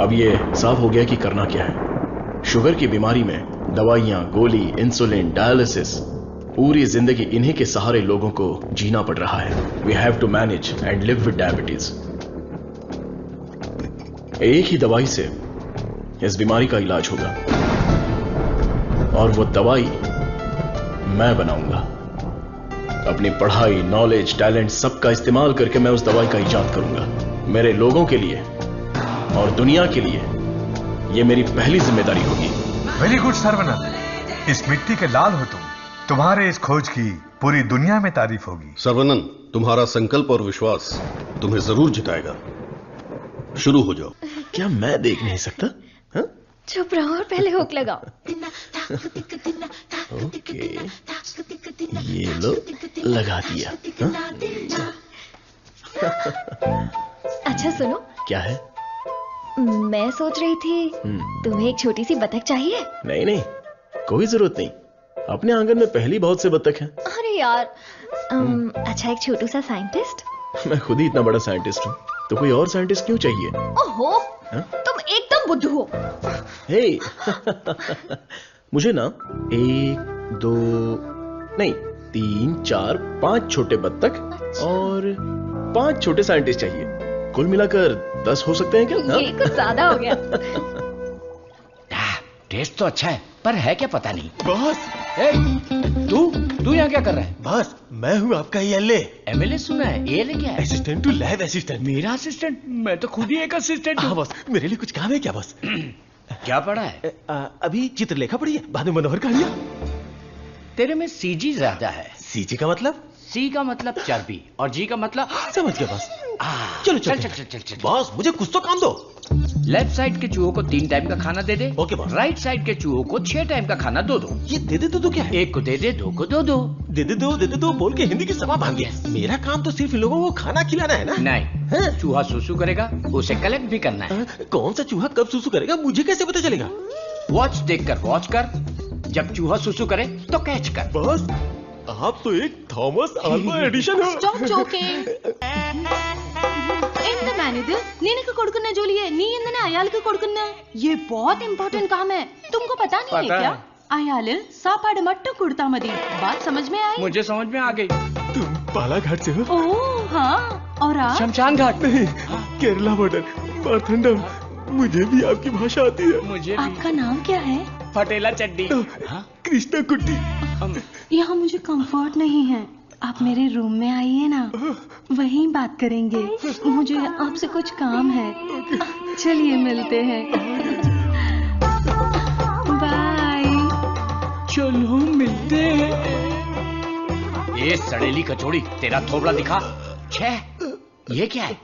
अब यह साफ हो गया कि करना क्या है। शुगर की बीमारी में दवाइयां, गोली, इंसुलिन, डायलिसिस, पूरी जिंदगी इन्हीं के सहारे लोगों को जीना पड़ रहा है। We have to manage and live with diabetes. एक ही दवाई से इस बीमारी का इलाज होगा, और वो दवाई मैं बनाऊंगा। अपनी पढ़ाई, नॉलेज, टैलेंट सबका इस्तेमाल करके मैं उस दवाई का इजाद करूंगा। मेरे लोगों के लिए और दुनिया के लिए ये मेरी पहली जिम्मेदारी होगी। वेरी गुड सर्वनन, इस मिट्टी के लाल हो तुम। तुम्हारे इस खोज की पूरी दुनिया में तारीफ होगी। सर्वनन, तुम्हारा संकल्प और विश्वास तुम्हें जरूर जिताएगा। शुरू हो जाओ। क्या मैं देख नहीं सकता? चुप रहो और पहले हुक लगाओ। ओके, ये लो, लगा दिया। अच्छा सुनो। क्या है? मैं सोच रही थी तुम्हें एक छोटी सी बतख चाहिए। नहीं नहीं, कोई जरूरत नहीं। अपने आंगन में पहली बहुत से बतख हैं। अरे यार, अच्छा एक छोटू सा साइंटिस्ट। मैं खुद ही इतना बड़ा साइंटिस्ट हूँ, तो कोई और साइंटिस्ट क्यों चाहिए? ओहो, तुम एकदम बुद्धू हो। हे मुझे ना 1 2 नहीं 3 4 5 छोटे बत्तख और 5 छोटे साइंटिस्ट चाहिए। कुल मिलाकर 10 हो सकते हैं क्या? ये कुछ ज्यादा हो गया। टेस्ट तो अच्छा है पर है क्या पता नहीं। बॉस तू यहाँ क्या कर रहा है? बॉस मैं हूँ आपका एमएलए। एमएलए सुना है, एएलए क्या है? Assistant to lab assistant. मेरा असिस्टेंट? मैं तो खुद ही एक असिस्टेंट हूँ। हाँ बॉस, मेरे लिए कुछ काम है क्या बॉस? क्या पढ़ा है? अभी चित्रलेखा पढ़ी है, बाद में मनोहर कहानियां। तेरे में सीजी ज्यादा है। सीजी का मतलब? सी का मतलब चर्बी और जी का मतलब समझ गया बॉस। चलो चल बॉस, मुझे कुछ तो काम दो। लेफ्ट साइड के चूहों को 3 टाइम का खाना दे दे। Okay boss. राइट साइड के चूहों को 6 टाइम का खाना दो। ये दे दे दो क्या है? एक को दे दे, 2 को दो। दे दे दो बोल के हिंदी की सभा भांग गया। मेरा काम तो सिर्फ इन लोगों को खाना खिलाना है ना? नहीं, चूहा सुसु करेगा, उसे कलेक्ट भी करना है। कौन सा चूहा कब सुसु करेगा मुझे कैसे पता चलेगा? वॉच देखकर वॉच कर, जब चूहा सुसु करे तो कैच कर। बॉस आप तो एक थॉमस आल्वा एडिशन हो। Stop joking. ఎంత మేనేజర్ నేనక కొడుకున్నా జోలియే నీ ఎందనే అయాలకు కొడుకున్నా ये बहुत इंपॉर्टेंट काम है, तुमको पता नहीं है क्या? अयाल सापाड़ मट्टू कुड़ता मदी। बात समझ में आई? मुझे समझ में आ गई। तुम बालाघाट से हो? ओह हाँ, और आप? शमशान घाट। नहीं, केरला बॉर्डर मारथंडम। मुझे भी आपकी भाषा आती है। मुझे आपका नाम क्या है? फटेला चड्डी। कृष्णा कुट्टी। यहाँ मुझे कंफर्ट नहीं है, आप मेरे रूम में आइए ना, वहीं बात करेंगे। मुझे आपसे कुछ काम है। चलिए मिलते हैं। बाय। चलो मिलते हैं। ये सड़ेली कचौड़ी, तेरा थोबड़ा दिखा। छे, ये क्या है?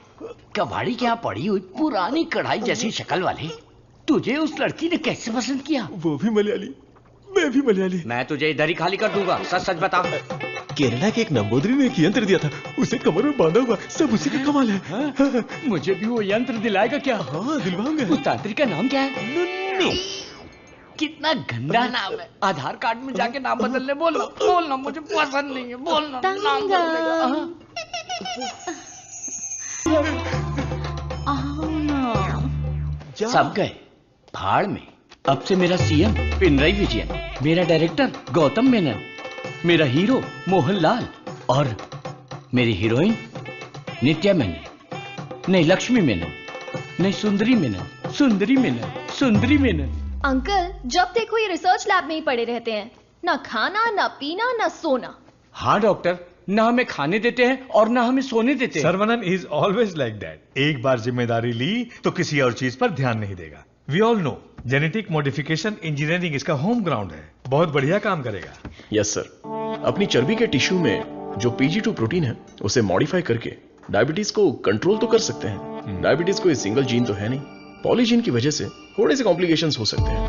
कबाड़ी के यहाँ पड़ी हुई पुरानी कढ़ाई जैसी शक्ल वाली। तुझे उस लड़की ने कैसे पसंद किया? वो भी मलयाली, मैं भी मलयाली। मैं तुझे इधर ही खाली कर दूंगा, सच सच बता। केरला के एक नंबोदरी ने एक यंत्र दिया था, उसे कमर में बांधा हुआ, सब उसी का कमाल है। मुझे भी वो यंत्र दिलाएगा क्या? हाँ दिलवाऊंगा। उस तांत्रिक का नाम क्या है? नुन्नू। कितना गंदा नाम है। आधार कार्ड में जाके नाम बदलने बोलना मुझे पसंद नहीं है। बोलना नाम बदलेगा। सब गए भाड़ में। अब से मेरा सीएम पिनराई विजयन, मेरा डायरेक्टर गौतम मेनन, मेरा हीरो मोहनलाल और मेरी हीरोइन नित्या मेनन। नहीं लक्ष्मी मेनन, नहीं सुंदरी मेनन, सुंदरी मेनन, सुंदरी मेनन। अंकल जब देखो ये रिसर्च लैब में ही पड़े रहते हैं, ना खाना ना पीना ना सोना। हाँ डॉक्टर, ना हमें खाने देते हैं और ना हमें सोने देते हैं। Saravanan is always like that. एक बार जिम्मेदारी ली तो किसी और चीज पर ध्यान नहीं देगा। We all know genetic modification engineering इसका होम ग्राउंड है। बहुत बढ़िया काम करेगा। Yes sir. अपनी चर्बी के टिश्यू में जो PG2 प्रोटीन है उसे मॉडिफाई करके डायबिटीज को कंट्रोल तो कर सकते हैं। डायबिटीज कोई सिंगल जीन तो है नहीं, पॉलीजीन की वजह से थोड़े से कॉम्प्लिकेशंस हो सकते हैं,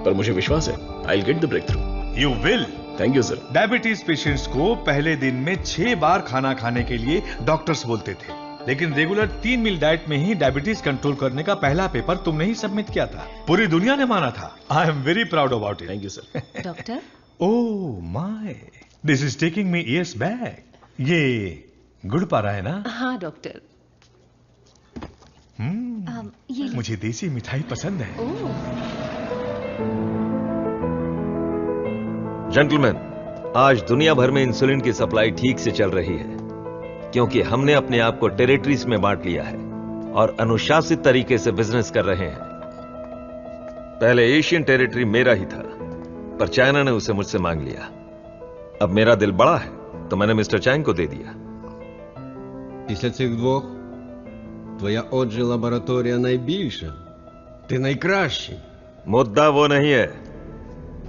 पर मुझे विश्वास है I will get the breakthrough. You will. Thank you sir. Diabetes patients को पहले दिन में 6 बार खाना खाने के लिए डॉक्टर्स बोलते थे, लेकिन रेगुलर 3 मील डाइट में ही डायबिटीज कंट्रोल करने का पहला पेपर तुमने ही सबमिट किया था। पूरी दुनिया ने माना था। आई am very proud about it. Thank you sir. Doctor oh my, this is taking me years back. ये गुड़ पारा है ना? हाँ डॉक्टर। मुझे देसी मिठाई पसंद है। जेंटलमैन, आज दुनिया भर में इंसुलिन की सप्लाई ठीक से चल रही है क्योंकि हमने अपने आप को टेरिटरीज में बांट लिया है और अनुशासित तरीके से बिजनेस कर रहे हैं। पहले एशियन टेरिटरी मेरा ही था, पर चाइना ने उसे मुझसे मांग लिया। अब मेरा दिल बड़ा है तो मैंने मिस्टर चैंग को दे दिया। Після цих двох твоя отже лабораторія найбільша. Ти найкращий. मुद्दा वो नहीं है।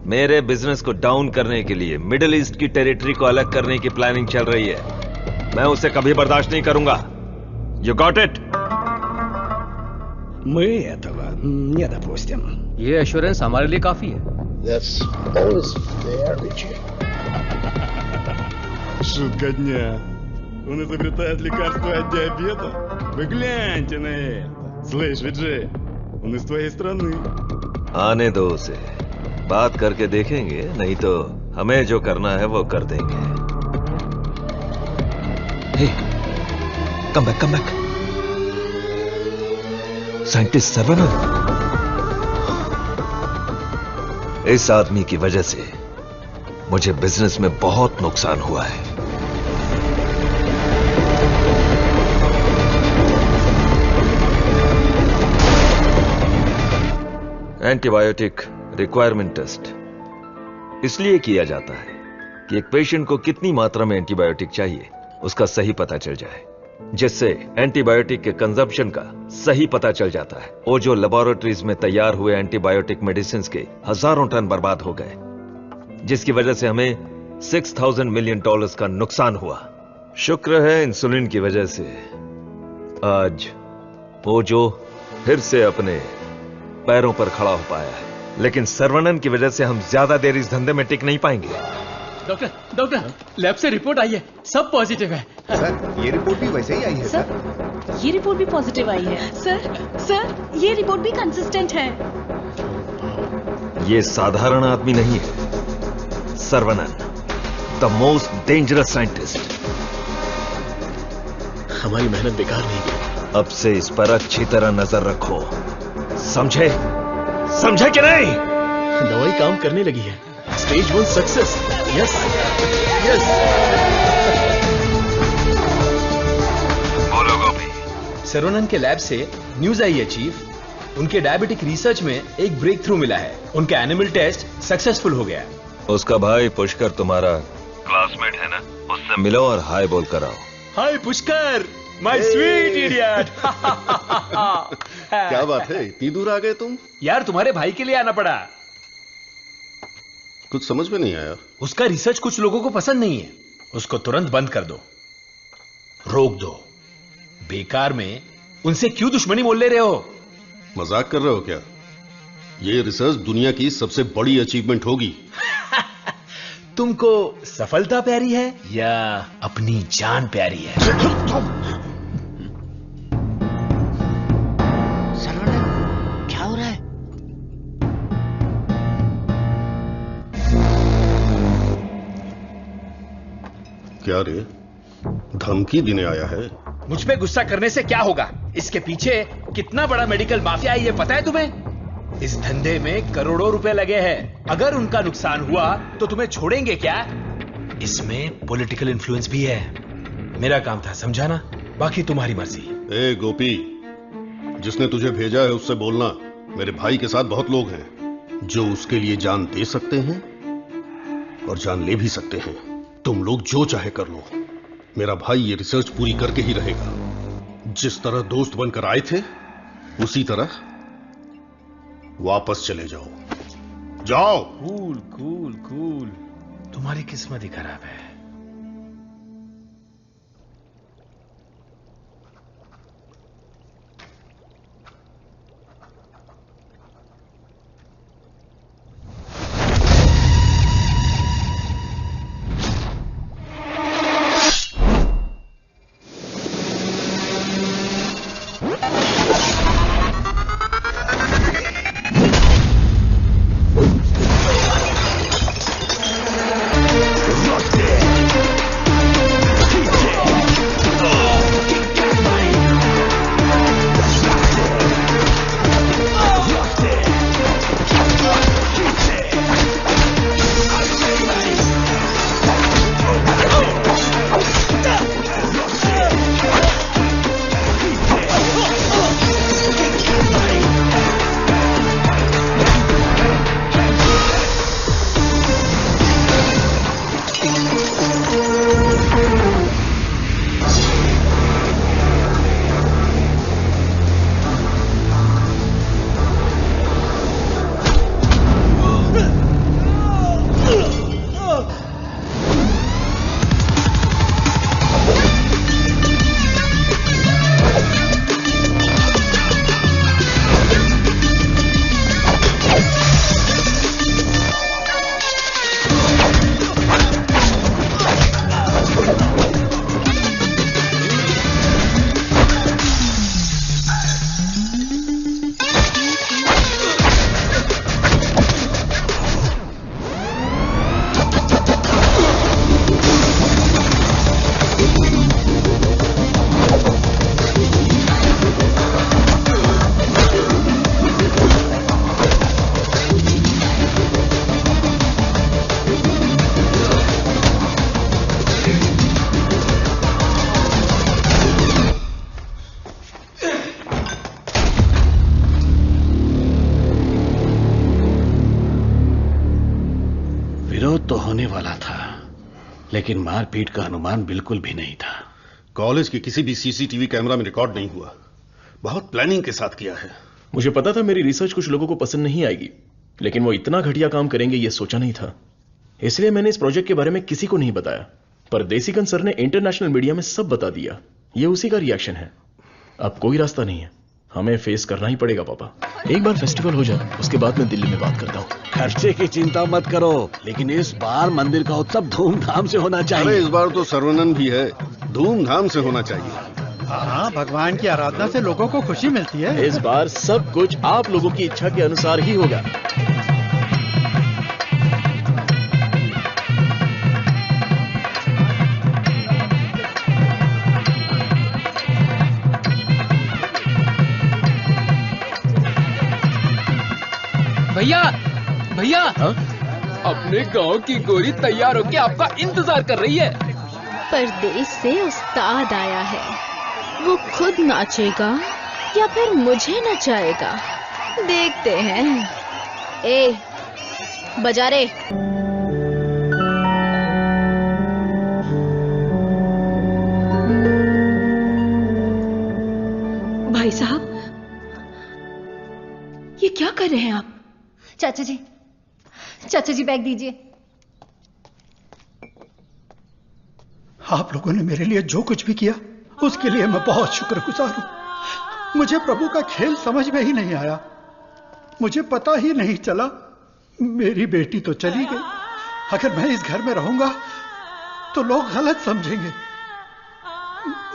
मेरे बिजनेस को डाउन करने के लिए मिडिल ईस्ट की टेरिटरी को अलग करने की प्लानिंग चल रही है। मैं उसे कभी बर्दाश्त नहीं करूंगा। You got it? Мы этого не допустим. ये एश्योरेंस हमारे लिए काफी है। That's always fair, Richie. Шутка дня. Он изобретает лекарство от диабета. Вы гляньте на это. Слышь, Виджей, он из твоей страны. आने दो उसे, बात करके देखेंगे, नहीं तो हमें जो करना है वो कर देंगे। Hey, come back, come back. Scientist Saravanan. इस आदमी की वजह से मुझे बिजनेस में बहुत नुकसान हुआ है। एंटीबायोटिक रिक्वायरमेंट टेस्ट इसलिए किया जाता है कि एक पेशेंट को कितनी मात्रा में एंटीबायोटिक चाहिए उसका सही पता चल जाए, जिससे एंटीबायोटिक के कंजप्शन का सही पता चल जाता है। वो जो लेबोरेटरीज में तैयार हुए एंटीबायोटिक मेडिसिन के हजारों टन बर्बाद हो गए, जिसकी वजह से हमें $6,000 मिलियन का नुकसान हुआ। शुक्र है इंसुलिन की वजह से आज वो जो फिर से अपने पैरों पर खड़ा हो पाया है, लेकिन सर्वनन की वजह से हम ज्यादा देर इस धंधे में टिक नहीं पाएंगे। डॉक्टर, लैब से रिपोर्ट आई है, सब पॉजिटिव है। सर, ये रिपोर्ट भी वैसे ही आई है सर। ये रिपोर्ट भी पॉजिटिव आई है। सर, ये रिपोर्ट भी कंसिस्टेंट है। ये साधारण आदमी नहीं है, Saravanan, the most dangerous scientist. हमारी मेहनत बेकार नहीं गई। अब से इस पर अच्छी तरह नजर रखो, समझे? समझे कि नहीं? दवाई काम करने लगी है। Stage 1 success. Yes yes. बोलो गोपी। सर्वनन के लैब से न्यूज आई है चीफ, उनके डायबिटिक रिसर्च में एक ब्रेक थ्रू मिला है। उनका एनिमल टेस्ट सक्सेसफुल हो गया। उसका भाई पुष्कर तुम्हारा क्लासमेट है ना, उससे मिलो और हाय बोल कर आओ। हाय पुष्कर, माय स्वीट इडियट। क्या बात है, इतनी दूर आ गए तुम? यार तुम्हारे भाई के लिए आना पड़ा। कुछ समझ में नहीं आया। उसका रिसर्च कुछ लोगों को पसंद नहीं है, उसको तुरंत बंद कर दो, रोक दो। बेकार में उनसे क्यों दुश्मनी मोल ले रहे हो? मजाक कर रहे हो क्या? ये रिसर्च दुनिया की सबसे बड़ी अचीवमेंट होगी। तुमको सफलता प्यारी है या अपनी जान प्यारी है? सर्वनन, क्या हो रहा है? क्या रे, धमकी देने आया है? मुझ पे गुस्सा करने से क्या होगा? इसके पीछे कितना बड़ा मेडिकल माफिया है ये पता है तुम्हें? इस धंधे में करोड़ों रुपए लगे हैं। अगर उनका नुकसान हुआ तो तुम्हें छोड़ेंगे क्या? इसमें पॉलिटिकल इन्फ्लुएंस भी है। मेरा काम था समझाना, बाकी तुम्हारी मर्जी। ए गोपी, जिसने तुझे भेजा है उससे बोलना मेरे भाई के साथ बहुत लोग हैं जो उसके लिए जान दे सकते हैं और जान ले भी सकते हैं। तुम लोग जो चाहे कर लो, मेरा भाई ये रिसर्च पूरी करके ही रहेगा। जिस तरह दोस्त बनकर आए थे उसी तरह वापस चले जाओ। जाओ। कूल कूल कूल, तुम्हारी किस्मत ही खराब है। Rock लेकिन मारपीट का अनुमान बिल्कुल भी नहीं था। कॉलेज के किसी भी सीसीटीवी कैमरा में रिकॉर्ड नहीं हुआ। बहुत प्लानिंग के साथ किया है। मुझे पता था मेरी रिसर्च कुछ लोगों को पसंद नहीं आएगी, लेकिन वो इतना घटिया काम करेंगे ये सोचा नहीं था। इसलिए मैंने इस प्रोजेक्ट के बारे में किसी को नहीं बताया, पर देसीकन सर ने इंटरनेशनल मीडिया में सब बता दिया। ये उसी का रिएक्शन है। अब कोई रास्ता नहीं है, हमें फेस करना ही पड़ेगा पापा। एक बार फेस्टिवल हो जाए उसके बाद मैं दिल्ली में बात करता हूँ। खर्चे की चिंता मत करो, लेकिन इस बार मंदिर का उत्सव धूमधाम से होना चाहिए। अरे इस बार तो सर्वनन भी है, धूमधाम से होना चाहिए। हाँ, भगवान की आराधना से लोगों को खुशी मिलती है। इस बार सब कुछ आप लोगों की इच्छा के अनुसार ही होगा। भैया भैया, अपने गांव की गोरी तैयार होके आपका इंतजार कर रही है। परदेश से उस्ताद आया है, वो खुद नाचेगा या फिर मुझे नचाएगा, देखते हैं। ए, बजा रे। भाई साहब, ये क्या कर रहे हैं आप? चाचा जी बैग दीजिए। आप लोगों ने मेरे लिए जो कुछ भी किया उसके लिए मैं बहुत शुक्रगुजार हूं। मुझे प्रभु का खेल समझ में ही नहीं आया। मुझे पता ही नहीं चला। मेरी बेटी तो चली गई। अगर मैं इस घर में रहूंगा तो लोग गलत समझेंगे।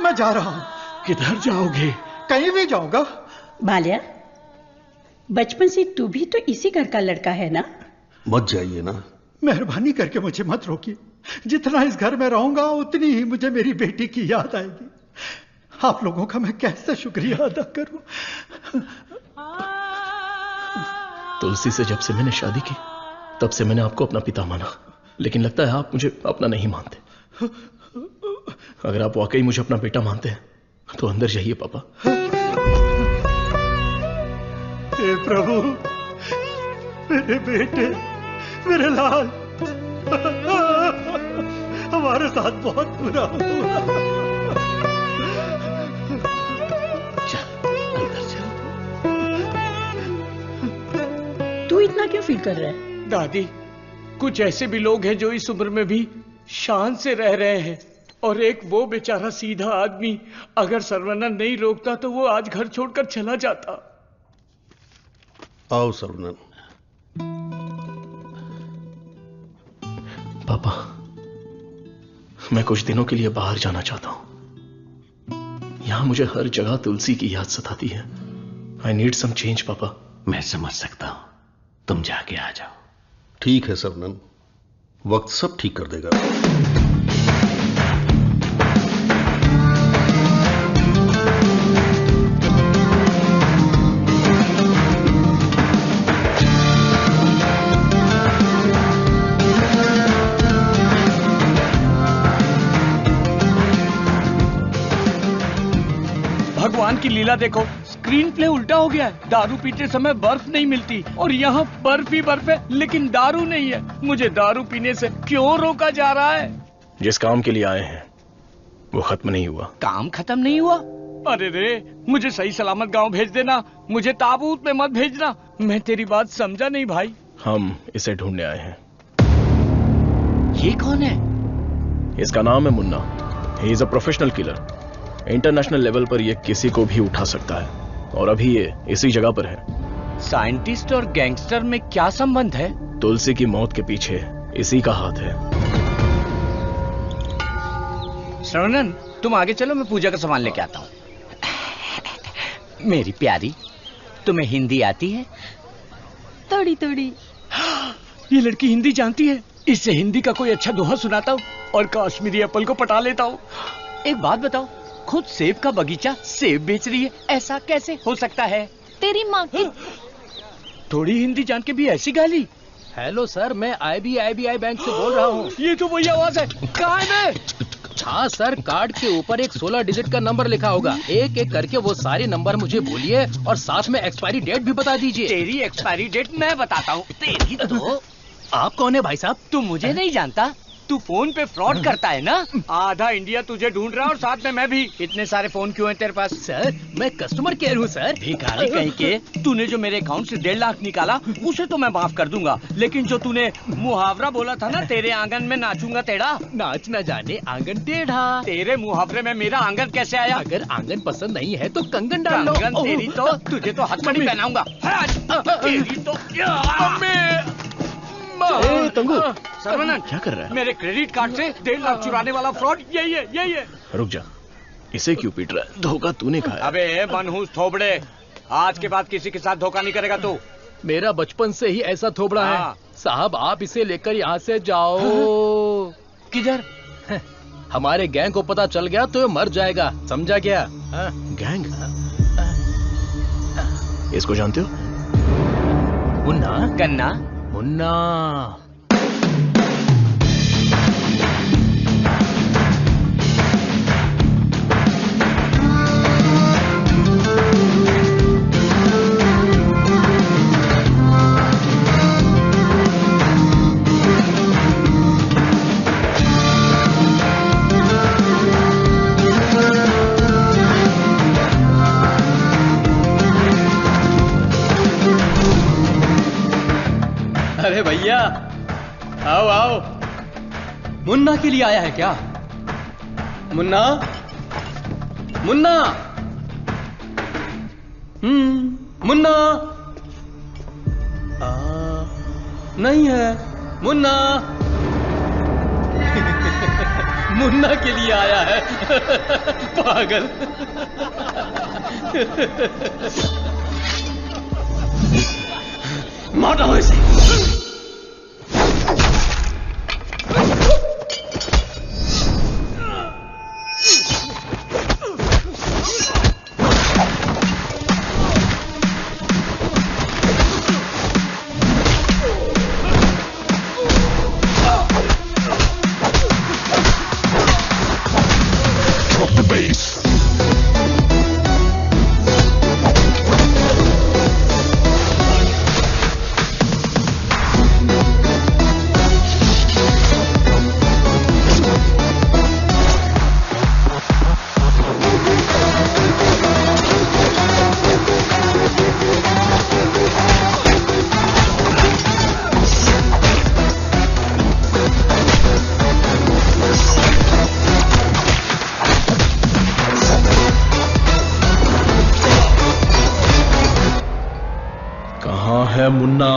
मैं जा रहा हूं। किधर जाओगे? कहीं भी जाऊंगा। बाल्या, बचपन से तू भी तो इसी घर का लड़का है ना? मत जाइए ना। मेहरबानी करके मुझे मत रोकिए। जितना इस घर में रहूंगा उतनी ही मुझे मेरी बेटी की याद आएगी। आप लोगों का मैं कैसे शुक्रिया अदा करूं। तुलसी से जब से मैंने शादी की तब से मैंने आपको अपना पिता माना, लेकिन लगता है आप मुझे अपना नहीं मानते। अगर आप वाकई मुझे अपना बेटा मानते हैं तो अंदर जाइए पापा। हे प्रभु, मेरे बेटे, मेरे लाल, हमारे साथ बहुत बुरा हुआ। तू इतना क्यों फील कर रहा है? दादी, कुछ ऐसे भी लोग हैं जो इस उम्र में भी शान से रह रहे हैं, और एक वो बेचारा सीधा आदमी, अगर सर्वनन नहीं रोकता तो वो आज घर छोड़कर चला जाता। आओ सर्वनन। पापा, मैं कुछ दिनों के लिए बाहर जाना चाहता हूं। यहां मुझे हर जगह तुलसी की याद सताती है। आई नीड सम चेंज पापा। मैं समझ सकता हूं, तुम जाके आ जाओ। ठीक है सर्वनन, वक्त सब ठीक कर देगा। भगवान की लीला देखो, स्क्रीन प्ले उल्टा हो गया है। दारू पीते समय बर्फ नहीं मिलती और यहाँ बर्फ ही बर्फ है, लेकिन दारू नहीं है। मुझे दारू पीने से क्यों रोका जा रहा है? जिस काम के लिए आए हैं वो खत्म नहीं हुआ। काम खत्म नहीं हुआ? अरे रे, मुझे सही सलामत गांव भेज देना, मुझे ताबूत में मत भेजना। मैं तेरी बात समझा नहीं भाई। हम इसे ढूंढने आए हैं। ये कौन है? इसका नाम है Munna. He is a professional killer. International level पर ये किसी को भी उठा सकता है, और अभी ये इसी जगह पर है। साइंटिस्ट और गैंगस्टर में क्या संबंध है? तुलसी की मौत के पीछे इसी का हाथ है। श्रवणन, तुम आगे चलो, मैं पूजा का सामान लेके आता हूँ। मेरी प्यारी, तुम्हें हिंदी आती है? थोड़ी थोड़ी। ये लड़की हिंदी जानती है। इससे हिंदी का कोई अच्छा दोहा सुनाता हूँ और कश्मीरी एप्पल को पटा लेता हूँ। एक बात बताओ, खुद सेब का बगीचा सेब बेच रही है, ऐसा कैसे हो सकता है? तेरी माँ की। थोड़ी हिंदी जान के भी ऐसी गाली। हेलो सर, मैं IBI बैंक से बोल रहा हूँ। ये तो वही आवाज है। कहाँ है मैं? हाँ सर, कार्ड के ऊपर एक 16 डिजिट का नंबर लिखा होगा। एक एक करके वो सारे नंबर मुझे बोलिए और साथ में एक्सपायरी डेट भी बता दीजिए। तेरी एक्सपायरी डेट मैं बताता हूँ। तेरी तो। आप कौन है भाई साहब? तुम मुझे नहीं जानता? तू फोन पे फ्रॉड करता है ना? आधा इंडिया तुझे ढूंढ रहा है और साथ में मैं भी। इतने सारे फोन क्यों हैं तेरे पास? सर मैं कस्टमर केयर हूँ सर। भिखारी कहीं के। तूने जो मेरे अकाउंट से 1.5 लाख निकाला उसे तो मैं माफ कर दूंगा, लेकिन जो तूने मुहावरा बोला था ना, तेरे आंगन में नाचूंगा टेढ़ा, नाच न जाने आंगन टेढ़ा। तेरे मुहावरे में मेरा आंगन कैसे आया? अगर आंगन पसंद नहीं है तो कंगन डाल लो। कंगन तेरी तो, तुझे तो हथकड़ी पहनाऊंगा। तेरी तो तंगू सर्वनन, क्या कर रहा है? मेरे क्रेडिट कार्ड से 1.5 लाख चुराने वाला फ्रॉड यही है। रुक जा, इसे क्यों पीट रहा है? धोखा तूने खाया। अबे मनहूस थोबड़े, आज के बाद किसी के साथ धोखा नहीं करेगा तू। मेरा बचपन से ही ऐसा थोबड़ा है साहब। आप इसे लेकर यहाँ से जाओ। किधर? हमारे गैंग को पता चल गया तो ये मर जाएगा, समझा क्या? गैंग? इसको जानते हो? मुन्ना गन्ना मुन्ना। अरे भैया आओ आओ। मुन्ना के लिए आया है क्या? मुन्ना मुन्ना मुन्ना नहीं है मुन्ना। मुन्ना के लिए आया है पागल। मार डालो इसे। है मुन्ना।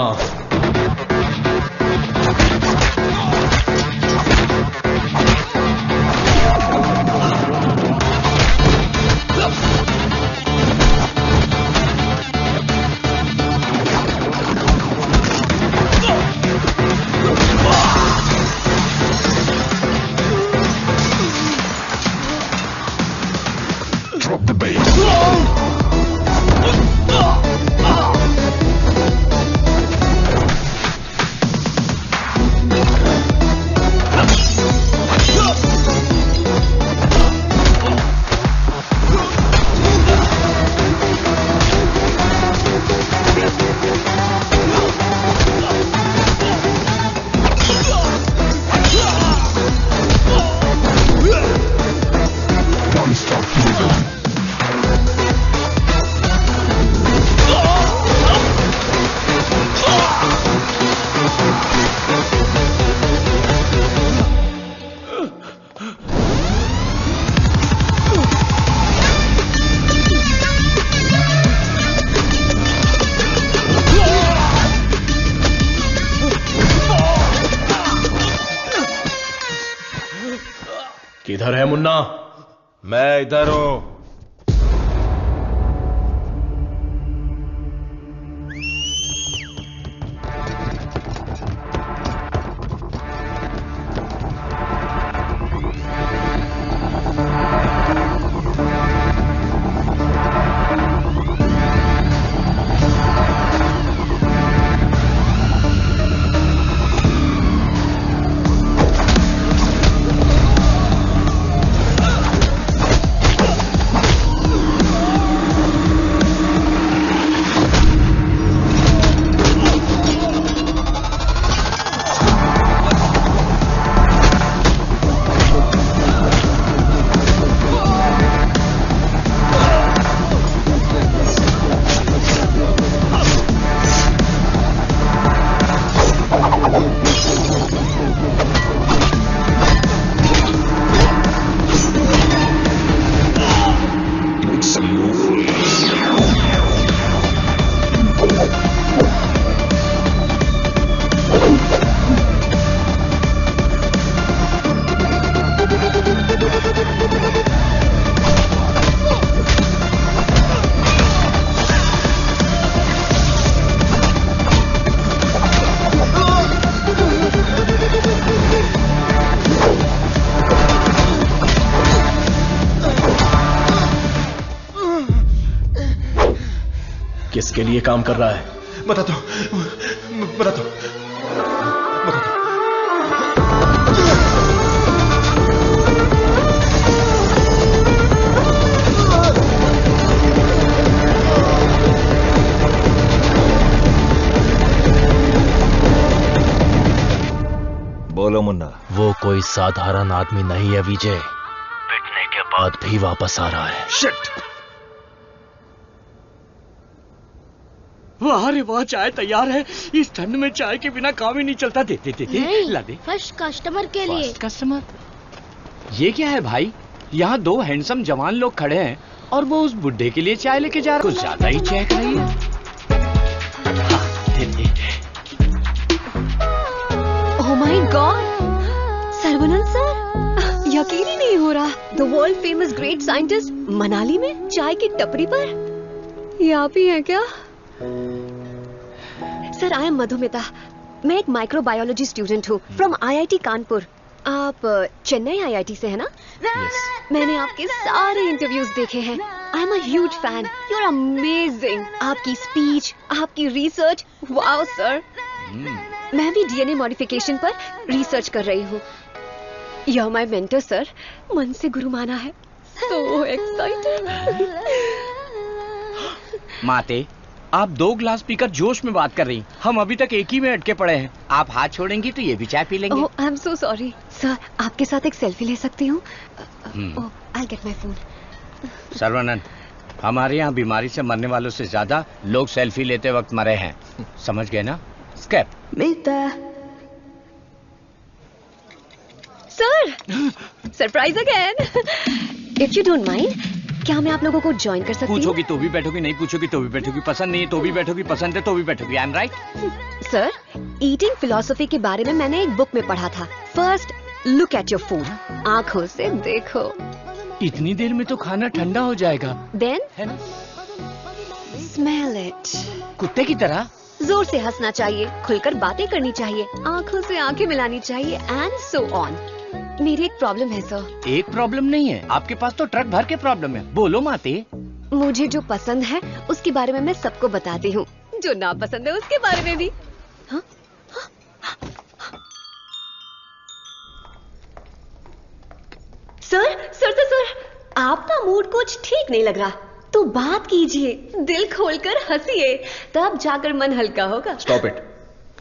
किधर है मुन्ना? मैं इधर हूं। किसके लिए काम कर रहा है? बताता हूं, बताता हूं। बोलो मुन्ना। वो कोई साधारण आदमी नहीं है विजय, पिटने के बाद भी वापस आ रहा है। शिट! वाह रे वाह, चाय तैयार है। इस ठंड में चाय के बिना काम ही नहीं चलता। दे दे दे दे, ला दे। फर्स्ट कस्टमर के लिए। First customer? ये क्या है भाई? यहाँ दो हैंडसम जवान लोग खड़े हैं और वो उस बुड्ढे के लिए चाय लेके जा रहे हैं। कुछ ज्यादा ही चेक रही है। दे दे। ओह माय गॉड, सर्वनंद सर, यकीन ही नहीं हो रहा। The world famous great scientist Manali में चाय की टपरी पर। ये आप ही हैं क्या? Sir, I M Madhumita. मैं एक माइक्रोबायोलॉजी स्टूडेंट हूँ फ्रॉम IIT कानपुर। आप चेन्नई IIT से है ना? Yes. मैंने आपके सारे इंटरव्यूज देखे हैं। I am a huge fan. You are amazing. आपकी स्पीच, आपकी रिसर्च, वाओ सर। मैं भी DNA मॉडिफिकेशन पर रिसर्च कर रही हूँ। You are my mentor sir. मन से गुरु माना है। So excited. माते, आप 2 ग्लास पीकर जोश में बात कर रही। हम अभी तक एक ही में अटके पड़े हैं। आप हाथ छोड़ेंगी तो ये भी चाय पी लेंगे। I am so sorry sir. आपके साथ एक सेल्फी ले सकती हूँ? I get my phone. Sarvanand, हमारे यहाँ बीमारी से मरने वालों से ज्यादा लोग सेल्फी लेते वक्त मरे हैं। समझ गए ना? Escape. Sir, surprise again. If you don't mind, क्या मैं आप लोगों को ज्वाइन कर सकती हूँ? पूछोगी तो भी बैठोगी, नहीं पूछोगी तो भी बैठोगी, पसंद नहीं है तो भी बैठोगी, पसंद है तो भी बैठोगी। I am right? Sir, eating philosophy के बारे में मैंने एक बुक में पढ़ा था। First look at your food, आंखों से देखो। इतनी देर में तो खाना ठंडा हो जाएगा। Then smell it. कुत्ते की तरह जोर से हंसना चाहिए, खुलकर बातें करनी चाहिए, आंखों से आंखें मिलानी चाहिए, एंड सो ऑन। मेरी एक प्रॉब्लम है सर। एक प्रॉब्लम नहीं है, आपके पास तो ट्रक भर के प्रॉब्लम है। बोलो माते। मुझे जो पसंद है उसके बारे में मैं सबको बताती हूँ, जो ना पसंद है उसके बारे में भी। हाँ? सर सर सर सर, आपका मूड कुछ ठीक नहीं लग रहा, तो बात कीजिए, दिल खोलकर हंसिए, तब जाकर मन हल्का होगा। स्टॉप इट,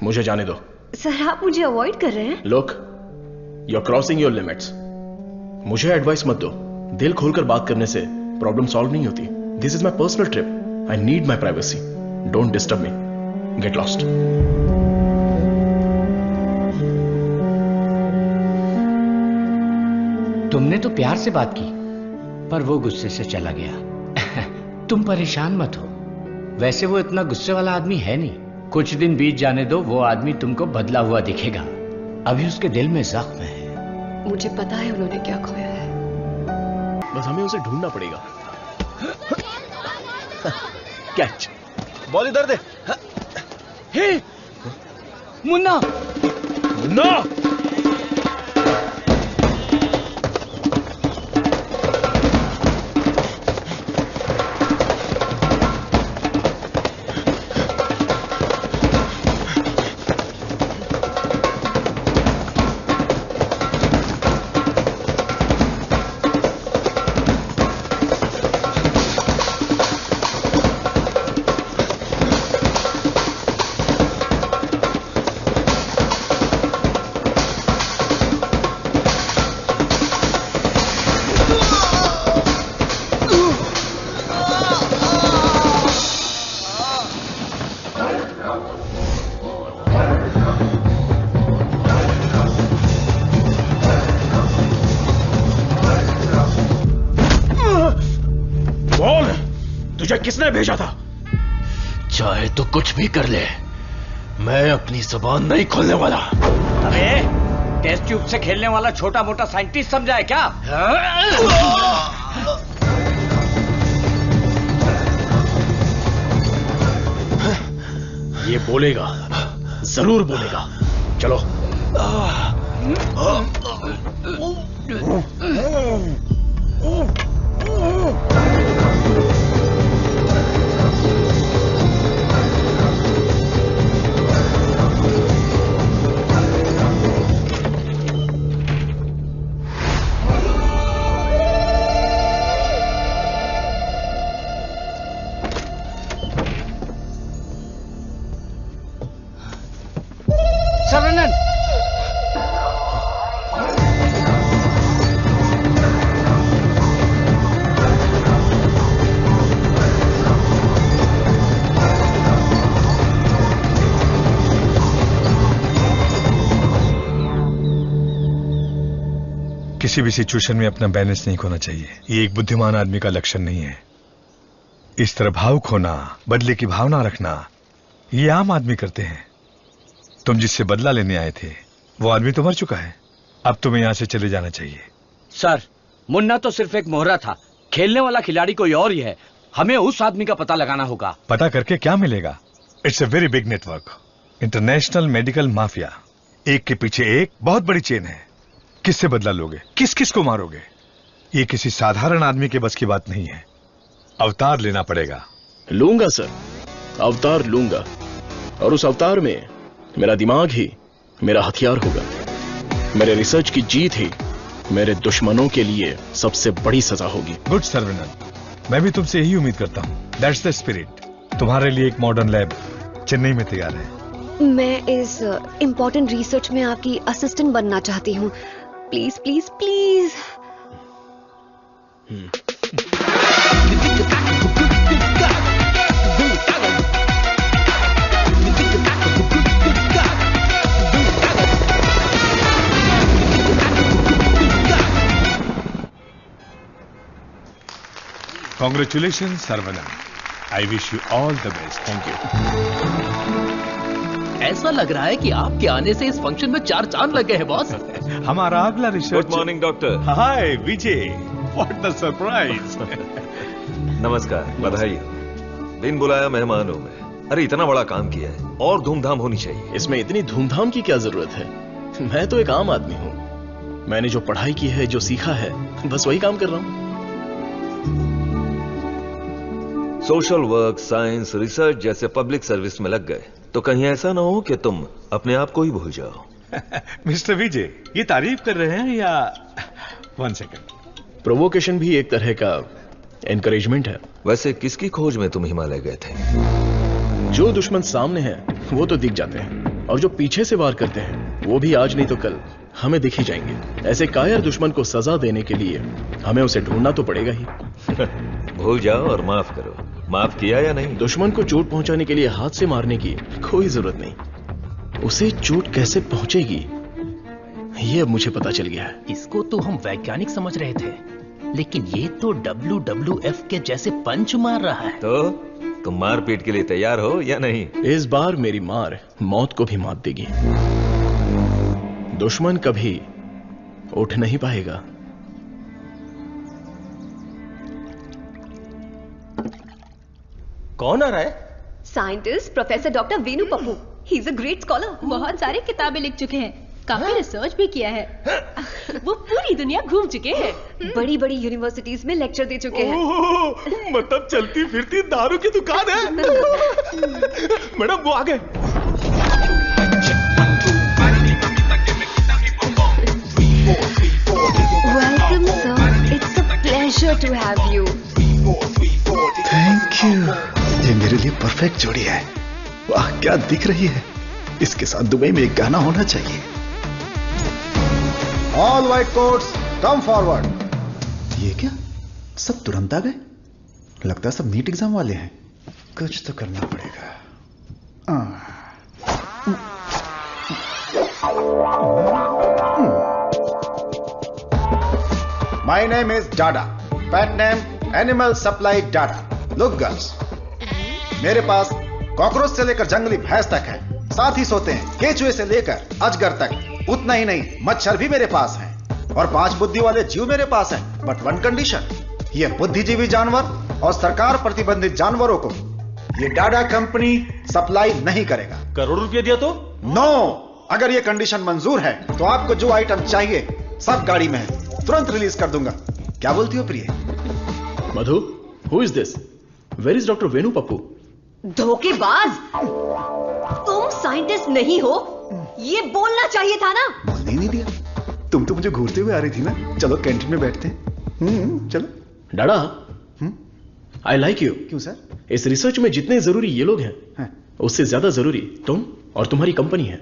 मुझे जाने दो। सर, आप मुझे अवॉइड कर रहे हैं। Look, you are crossing your limits. मुझे एडवाइस मत दो। दिल खोलकर बात करने से प्रॉब्लम सॉल्व नहीं होती। This is my personal trip. I need my privacy. Don't disturb me. Get lost. तुमने तो प्यार से बात की, पर वो गुस्से से चला गया। तुम परेशान मत हो। वैसे वो इतना गुस्से वाला आदमी है नहीं। कुछ दिन बीत जाने दो, वो आदमी तुमको बदला हुआ दिखेगा। अभी उसके दिल में जख्म है। मुझे पता है उन्होंने क्या खोया है। बस हमें उसे ढूंढना पड़ेगा। कैच। बॉल इधर दे। हे मुन्ना, मुन्ना! किसने भेजा था? चाहे तो कुछ भी कर ले, मैं अपनी जुबान नहीं खोलने वाला। अबे, टेस्ट ट्यूब से खेलने वाला छोटा मोटा साइंटिस्ट समझा है क्या? ये बोलेगा, जरूर बोलेगा। चलो। किसी भी सिचुएशन में अपना बैलेंस नहीं खोना चाहिए। ये एक बुद्धिमान आदमी का लक्षण नहीं है। इस तरह भाव खोना, बदले की भावना रखना, ये आम आदमी करते हैं। तुम जिससे बदला लेने आए थे वो आदमी तो मर चुका है। अब तुम्हें यहां से चले जाना चाहिए। सर, मुन्ना तो सिर्फ एक मोहरा था, खेलने वाला खिलाड़ी कोई और ही है। हमें उस आदमी का पता लगाना होगा। पता करके क्या मिलेगा? It's a very big network, international medical mafia. एक के पीछे एक बहुत बड़ी चेन है। किससे बदला लोगे? किस किस को मारोगे? ये किसी साधारण आदमी के बस की बात नहीं है। अवतार लेना पड़ेगा। लूंगा सर, अवतार लूंगा, और उस अवतार में मेरा दिमाग ही मेरा हथियार होगा। मेरे रिसर्च की जीत ही मेरे दुश्मनों के लिए सबसे बड़ी सजा होगी। गुड सर्वनन, मैं भी तुमसे यही उम्मीद करता हूं। That's the spirit. तुम्हारे लिए एक मॉडर्न लैब चेन्नई में तैयार है। मैं इस इम्पोर्टेंट रिसर्च में आपकी असिस्टेंट बनना चाहती हूँ। Please please please. Congratulations, Sarvanan. I wish you all the best. Thank you. ऐसा लग रहा है कि आपके आने से इस फंक्शन में 4 चांद लगे हैं बॉस। हमारा अगला research. Good morning doctor. Hi Vijay, what the surprise. नमस्कार, बधाई। बिन बुलाया मेहमान हूं मैं। अरे इतना बड़ा काम किया है और धूमधाम होनी चाहिए। इसमें इतनी धूमधाम की क्या जरूरत है? मैं तो एक आम आदमी हूँ। मैंने जो पढ़ाई की है, जो सीखा है, बस वही काम कर रहा हूँ। सोशल वर्क, साइंस, रिसर्च जैसे पब्लिक सर्विस में लग गए तो कहीं ऐसा ना हो कि तुम अपने आप को ही भूल जाओ। मिस्टर विजय, ये तारीफ कर रहे हैं या? 1 सेकंड। प्रोवोकेशन भी एक तरह का एनकरेजमेंट है। वैसे किसकी खोज में तुम हिमालय गए थे? जो दुश्मन सामने हैं वो तो दिख जाते हैं, और जो पीछे से वार करते हैं वो भी आज नहीं तो कल हमें दिख ही जाएंगे। ऐसे कायर दुश्मन को सजा देने के लिए हमें उसे ढूंढना तो पड़ेगा ही। भूल जाओ और माफ करो। माफ किया या नहीं? दुश्मन को चोट पहुंचाने के लिए हाथ से मारने की कोई जरूरत नहीं। उसे चोट कैसे पहुंचेगी ये अब मुझे पता चल गया है। इसको तो हम वैज्ञानिक समझ रहे थे, लेकिन ये तो WWF के जैसे पंच मार रहा है। तो तुम मारपीट के लिए तैयार हो या नहीं? इस बार मेरी मार मौत को भी मात देगी। दुश्मन कभी उठ नहीं पाएगा। कौन आ रहा है? Scientist professor doctor Venu Pappu. He is a great scholar. बहुत सारी किताबें लिख चुके हैं, काफी रिसर्च भी किया है। वो पूरी दुनिया घूम चुके हैं, बड़ी बड़ी यूनिवर्सिटीज में लेक्चर दे चुके हैं। मतलब चलती फिरती दारू की दुकान है। मैडम वो आ गए। Welcome sir, it's a pleasure to have you. Thank you. ये मेरे लिए परफेक्ट जोड़ी है। वाह क्या दिख रही है। इसके साथ दुबई में एक गाना होना चाहिए। All white quotes come forward. ये क्या, सब तुरंत आ गए? लगता है सब नीट एग्जाम वाले हैं। कुछ तो करना पड़ेगा। My name is Dada, pet name animal supply Dada. Look girls, मेरे पास कॉकरोच से लेकर जंगली भैंस तक है, साथ ही सोते हैं केचुए से लेकर अजगर तक। उतना ही नहीं, मच्छर भी मेरे पास है, और 5 बुद्धि वाले जीव मेरे पास हैं। बट 1 कंडीशन, ये बुद्धिजीवी जानवर और सरकार प्रतिबंधित जानवरों को ये डाडा कंपनी सप्लाई नहीं करेगा। करोड़ रुपया दिया तो? नो, अगर ये कंडीशन मंजूर है तो आपको जो आइटम चाहिए सब गाड़ी में है, तुरंत रिलीज कर दूंगा। क्या बोलती हो प्रिय? Madhu, who is this? Where is doctor Venu Pappu? धोखेबाज, तुम साइंटिस्ट नहीं हो, ये बोलना चाहिए था ना। बोलने ही नहीं दिया। तुम तो मुझे घूरते हुए आ रही थी ना। चलो कैंटीन में बैठते हैं। चलो। डाडा, आई लाइक यू। क्यों सर? इस रिसर्च में जितने जरूरी ये लोग हैं, उससे ज्यादा जरूरी तुम और तुम्हारी कंपनी है।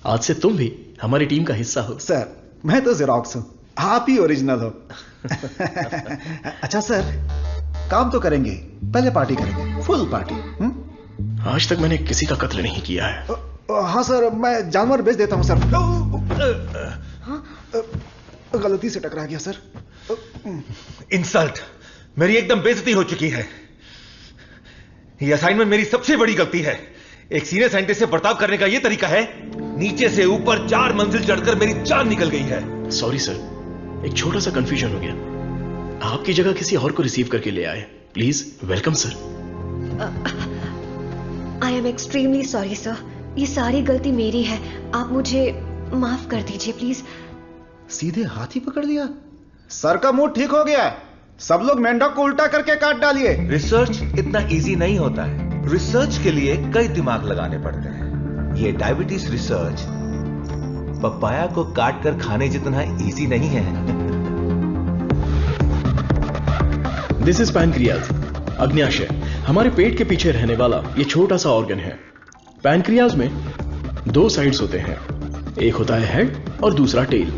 आज से तुम भी हमारी टीम का हिस्सा हो। सर, मैं तो जेरोक्स हूं, आप ही ओरिजिनल हो। अच्छा सर, काम तो करेंगे, पहले पार्टी करेंगे, फुल पार्टी। आज तक मैंने किसी का कत्ल नहीं किया है। हाँ सर, मैं जानवर बेच देता हूं सर। गलती से टकरा गया सर। इंसल्ट, मेरी एकदम बेइज्जती हो चुकी है। यह असाइनमेंट मेरी सबसे बड़ी गलती है। एक सीनियर साइंटिस्ट से बर्ताव करने का यह तरीका है? नीचे से ऊपर 4 मंजिल चढ़कर मेरी जान निकल गई है। सॉरी सर, एक छोटा सा कंफ्यूजन हो गया। आपकी जगह किसी और को रिसीव करके ले आए। Please welcome sir. I am extremely sorry sir, ये सारी गलती मेरी है, आप मुझे माफ कर दीजिए प्लीज। सीधे हाथ ही पकड़ लिया। सर का मूड ठीक हो गया। सब लोग मेंढक को उल्टा करके काट डालिए। रिसर्च इतना इजी नहीं होता है। रिसर्च के लिए कई दिमाग लगाने पड़ते हैं। ये डायबिटीज रिसर्च पपाया को काट कर खाने जितना इजी नहीं है। दिस इज पैनक्रियाज, अग्न्याशय, हमारे पेट के पीछे रहने वाला ये छोटा सा ऑर्गन है। पैनक्रियाज में 2 साइड्स होते हैं, एक होता है हेड और दूसरा टेल।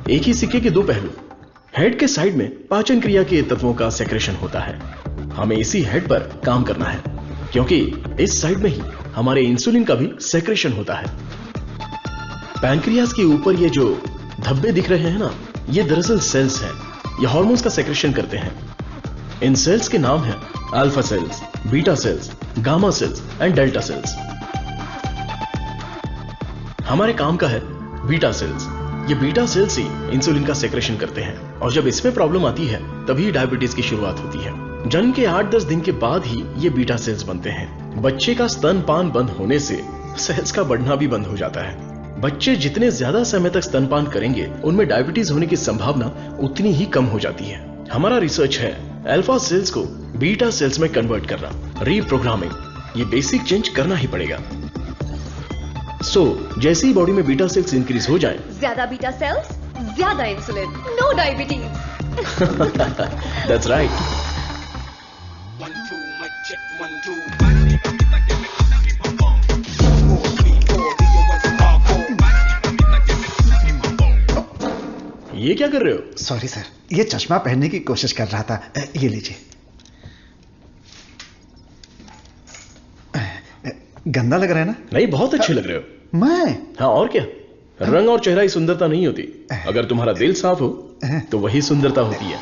एक ही सिक्के के 2 पहलू। हेड के साइड में पाचन क्रिया के तत्वों का सेक्रेशन होता है। हमें इसी हेड पर काम करना है, क्योंकि इस साइड में ही हमारे इंसुलिन का भी सेक्रेशन होता है। पैनक्रियाज के ऊपर ये जो धब्बे दिख रहे हैं ना, ये दरअसल सेल्स हैं। ये हार्मोन्स का सेक्रेशन करते हैं। इन सेल्स के नाम हैं alpha cells, beta cells, gamma cells and delta cells. हमारे काम का है बीटा सेल्स। ये बीटा सेल्स ही इंसुलिन का सेक्रेशन करते हैं, और जब इसमें प्रॉब्लम आती है तभी डायबिटीज की शुरुआत होती है। जन्म के 8-10 दिन के बाद ही ये बीटा सेल्स बनते हैं। बच्चे का स्तनपान बंद होने से सेल्स का बढ़ना भी बंद हो जाता है। बच्चे जितने ज्यादा समय तक स्तनपान करेंगे, उनमें डायबिटीज होने की संभावना उतनी ही कम हो जाती है। हमारा रिसर्च है अल्फा सेल्स को बीटा सेल्स में कन्वर्ट करना, रीप्रोग्रामिंग। ये बेसिक चेंज करना ही पड़ेगा। जैसे ही बॉडी में बीटा सेल्स इंक्रीज हो जाएं, ज्यादा बीटा सेल्स, ज्यादा insulin, no diabetes. That's right. ये क्या कर रहे हो? सॉरी सर, ये चश्मा पहनने की कोशिश कर रहा था। ये लीजिए। गंदा लग रहा है ना? नहीं, बहुत अच्छे लग रहे हो। मैं? हाँ, और क्या। रंग और चेहरा ही सुंदरता नहीं होती, अगर तुम्हारा दिल साफ हो तो वही सुंदरता होती है।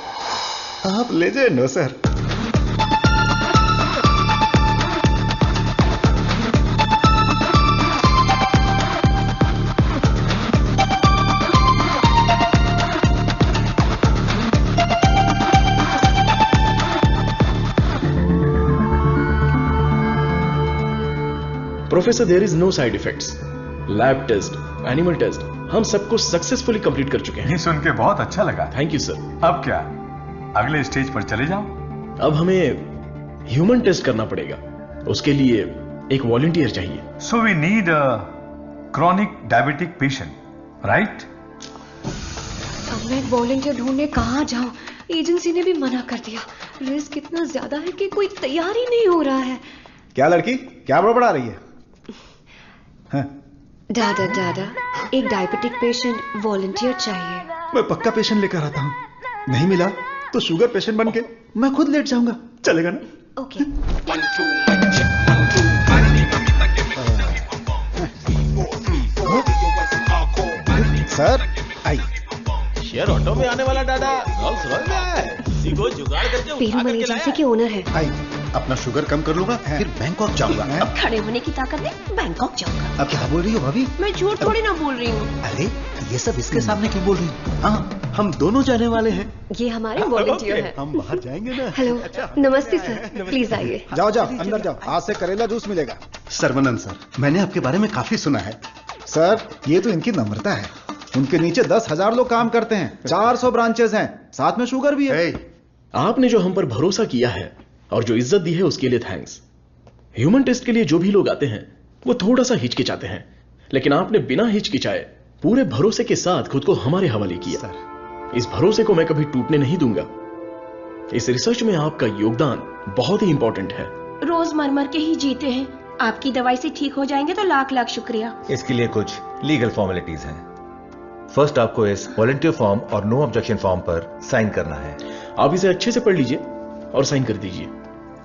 आप लेजेंड हो sir. Professor, there is no side effects. Lab test, animal test, हम सब कुछ सक्सेसफुली कंप्लीट कर चुके हैं। ये सुन के बहुत अच्छा लगा। Thank you sir. अब क्या, अगले स्टेज पर चले जाओ? अब हमें ह्यूमन टेस्ट करना पड़ेगा। उसके लिए एक वॉलंटियर चाहिए। So we need a chronic diabetic patient, right? अब मैं वॉलंटियर ढूंढने कहाँ जाऊं? एजेंसी ने भी मना कर दिया। रिस्क इतना ज्यादा है कि कोई तैयार ही नहीं हो रहा है। क्या लड़की, क्या बड़बड़ा रही है? दादा दादा, एक डायबिटिक पेशेंट वॉलंटियर चाहिए। मैं पक्का पेशेंट लेकर आता हूँ। नहीं मिला तो शुगर पेशेंट बन के मैं खुद लेट जाऊंगा। चलेगा ना? Okay. Sir I. Share auto में आने वाला दादा रोल्स रॉयस में आया है। इसी को जुगाड़ करके पेरूमल एजेंसी के ओनर है। आई, अपना शुगर कम कर लूंगा, फिर बैंकॉक जाऊंगा। अब खड़े होने की ताकत है, बैंकॉक जाऊंगा। अब क्या बोल रही हो भाभी? मैं झूठ थोड़ी ना बोल रही हूँ। अरे ये सब इसके सामने क्यों बोल रही हो? हाँ, हम दोनों जाने वाले हैं। ये हमारे वॉलंटियर हैं। हम बाहर जाएंगे ना। हेलो, नमस्ते सर, प्लीज आइए। जाओ जाओ, अंदर जाओ। आज से करेला जूस मिलेगा। सर्वनंद सर, मैंने आपके बारे में काफी सुना है। सर, ये तो इनकी नम्रता है। उनके नीचे 10,000 लोग काम करते हैं, 400 ब्रांचेस हैं, साथ में शुगर भी है। आपने जो हम पर भरोसा किया है और जो इज्जत दी है उसके लिए थैंक्स। ह्यूमन टेस्ट के लिए जो भी लोग आते हैं वो थोड़ा सा हिचकिचाते हैं, लेकिन आपने बिना हिचकिचाए पूरे भरोसे के साथ खुद को हमारे हवाले किया। इस भरोसे को मैं कभी टूटने नहीं दूंगा। इस रिसर्च में आपका योगदान बहुत ही इंपॉर्टेंट है। रोज मर मर के ही जीते हैं, आपकी दवाई से ठीक हो जाएंगे तो लाख लाख शुक्रिया। इसके लिए कुछ लीगल फॉर्मेलिटीज हैं। फर्स्ट आपको इस वॉलंटियर फॉर्म और नो ऑब्जेक्शन फॉर्म पर साइन करना है। आप इसे अच्छे से पढ़ लीजिए और साइन कर दीजिए।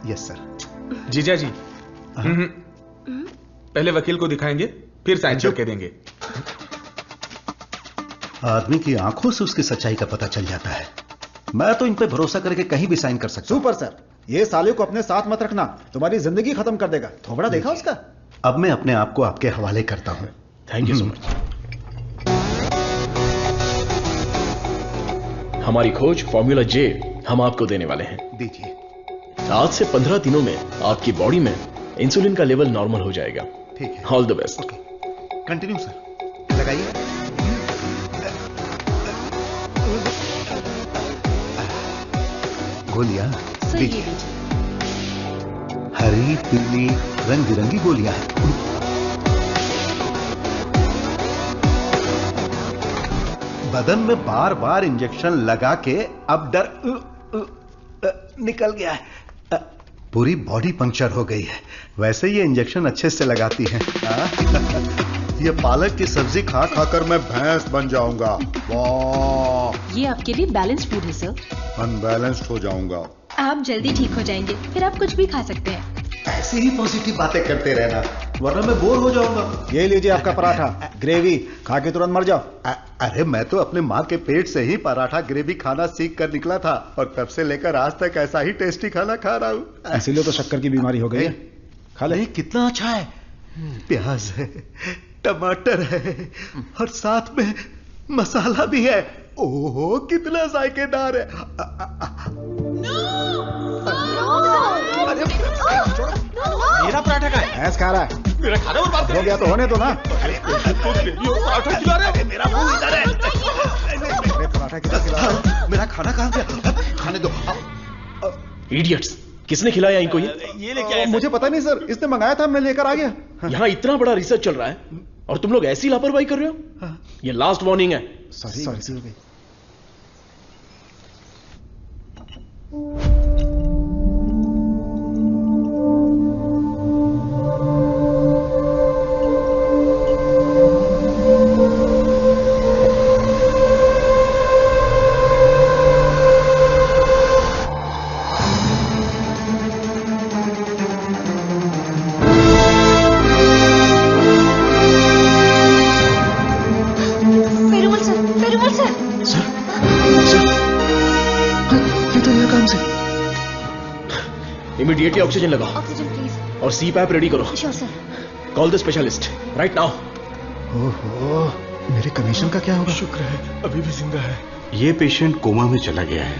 Yes sir. जीजा जी, पहले वकील को दिखाएंगे, फिर साइन करके देंगे। आदमी की आंखों से उसकी सच्चाई का पता चल जाता है। मैं तो इन पे भरोसा करके कहीं भी साइन कर सकता हूं। सुपर सर, ये साले को अपने साथ मत रखना, तुम्हारी जिंदगी खत्म कर देगा। थोबड़ा देखा उसका? अब मैं अपने आप को आपके हवाले करता हूं। Thank you so much. हमारी खोज फॉर्मूला जे हम आपको देने वाले हैं। दीजिए। आज से 15 दिनों में आपकी बॉडी में इंसुलिन का लेवल नॉर्मल हो जाएगा। ठीक है। All the best. Continue sir, लगाइए। गोलियां लीजिए। हरी पीली रंग बिरंगी गोलियां हैं। बदन में बार बार इंजेक्शन लगा के अब डर निकल गया है। पूरी बॉडी पंक्चर हो गई है। वैसे ये इंजेक्शन अच्छे से लगाती हैं। ये पालक की सब्जी खा खाकर मैं भैंस बन जाऊंगा। वाह! ये आपके लिए बैलेंस फूड है सर। अनबैलेंस्ड हो जाऊंगा। आप जल्दी ठीक हो जाएंगे, फिर आप कुछ भी खा सकते हैं। ऐसे ही पॉजिटिव बातें करते रहना, वरना मैं बोर हो जाऊंगा। ये लीजिए आपका पराठा, ग्रेवी खा के तुरंत मर जाओ। अरे मैं तो अपने माँ के पेट से ही पराठा ग्रेवी खाना सीख कर निकला था, और तब से लेकर आज तक ऐसा ही टेस्टी खाना खा रहा हूँ। इसीलिए तो शक्कर की बीमारी हो गई है। खा ले। कितना अच्छा है। प्याज है, टमाटर है, और साथ में मसाला भी है। ओहो कितना जायकेदार है। मेरा पराठा का है। भैंस खा रहा है। मेरा खाना बर्बाद हो गया तो होने दो ना। पराठा खिला रहे। मेरा मुंह इधर है। पराठा किधर खिला? मेरा खाना कहाँ गया? खाने दो। इडियट्स, किसने खिलाया इनको ये लेके आया? मुझे पता नहीं सर, इसने मंगाया था, मैं लेकर आ गया। यहाँ इतना बड़ा रिसर्च चल रहा है और तुम लोग ऐसी लापरवाही कर रहे हो। ये लास्ट वार्निंग है। सॉरी। इमीडिएटली ऑक्सीजन लगाओ। Oxygen please. और सीपैप रेडी करो। Sure sir. Call the specialist right now. ओहो, मेरे कमीशन का क्या होगा? शुक्र है अभी भी जिंदा है। ये पेशेंट कोमा में चला गया है।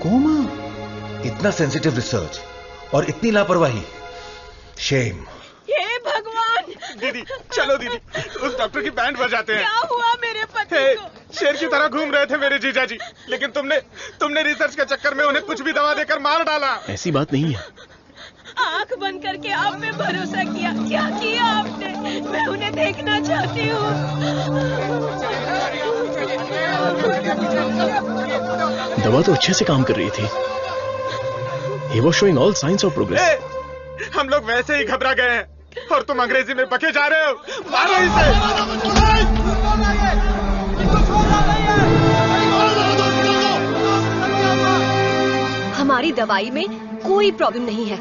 कोमा? इतना सेंसिटिव रिसर्च और इतनी लापरवाही। शेम। हे भगवान! दीदी चलो दीदी, उस डॉक्टर की बैंड बजाते हैं। क्या हुआ मेरे पति को? शेर की तरह घूम रहे थे मेरे जीजा जी, लेकिन तुमने रिसर्च के चक्कर में उन्हें कुछ भी दवा देकर मार डाला। ऐसी बात नहीं है। आंख बंद करके आप पे भरोसा किया। क्या किया आपने? मैं उन्हें देखना चाहती हूँ। दवा तो अच्छे से काम कर रही थी। He was showing all signs of progress. हम लोग वैसे ही घबरा गए हैं और तुम अंग्रेजी में बके जा रहे हो। मारो इसे। हमारी दवाई में कोई प्रॉब्लम नहीं है।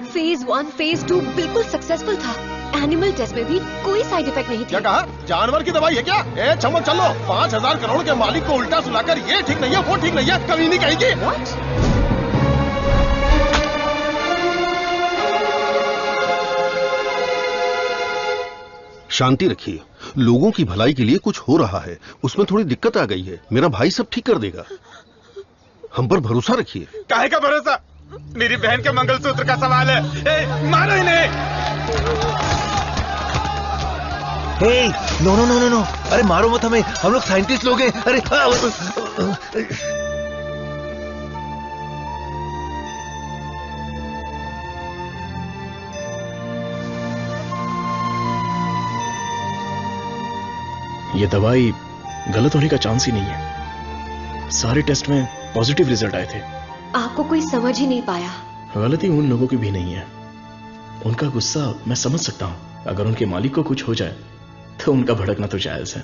फेज 1, फेज 2 बिल्कुल सक्सेसफुल था। एनिमल टेस्ट में भी कोई साइड इफेक्ट नहीं थी। क्या कहा? जानवर की दवाई है क्या? ए चमक चलो, 5,000 करोड़ के मालिक को उल्टा सुलाकर ये ठीक नहीं है, वो ठीक नहीं है, कभी नहीं कहेगी। शांति रखिए। लोगों की भलाई के लिए कुछ हो रहा है, उसमें थोड़ी दिक्कत आ गई है। मेरा भाई सब ठीक कर देगा, हम पर भरोसा रखिए। काहे का भरोसा? मेरी बहन के मंगलसूत्र का सवाल है। मारो इन्हें। नो। अरे मारो मत हमें, हम लोग साइंटिस्ट लोग हैं। अरे ये दवाई गलत होने का चांस ही नहीं है। सारे टेस्ट में पॉजिटिव रिजल्ट आए थे। आपको कोई समझ ही नहीं पाया। गलती उन लोगों की भी नहीं है। उनका गुस्सा मैं समझ सकता हूं। अगर उनके मालिक को कुछ हो जाए तो उनका भड़कना तो जायज है।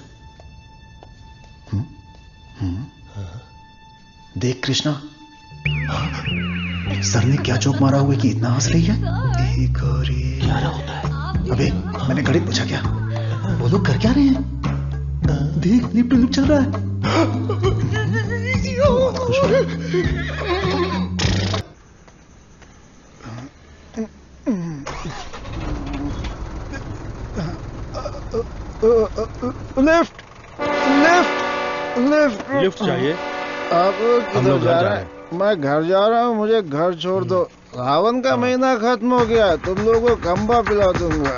देख कृष्णा, सर ने क्या जोक मारा हुआ कि इतना हंस रही है? एक और एक। क्या होता है? अबे मैंने गणित पूछा क्या? वो लोग कर क्या रहे हैं? देख लिफ्ट चल रहा है। लिफ्ट लिफ्ट लिफ्ट लिफ्ट चाहिए? आप किधर जा रहे हैं? मैं घर जा रहा हूँ, मुझे घर छोड़ दो। सावन का महीना खत्म हो गया, तुम लोगों को खंबा पिला दूंगा।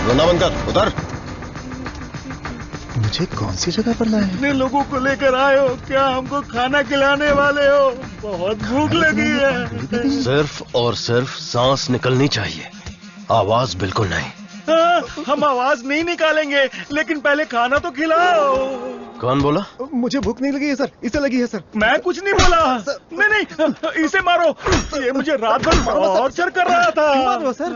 रोना बंद कर, उतर। मुझे कौन सी जगह पर लाए? इतने लोगों को लेकर आए हो, क्या हमको खाना खिलाने वाले हो? बहुत भूख लगी है। सिर्फ और सिर्फ सांस निकलनी चाहिए, आवाज बिल्कुल नहीं। हम आवाज नहीं निकालेंगे, लेकिन पहले खाना तो खिलाओ। कौन बोला? मुझे भूख नहीं लगी है सर, इसे लगी है सर। मैं कुछ नहीं बोला। नहीं, इसे मारो, ये मुझे रात भर टॉर्चर कर रहा था। मारो सर।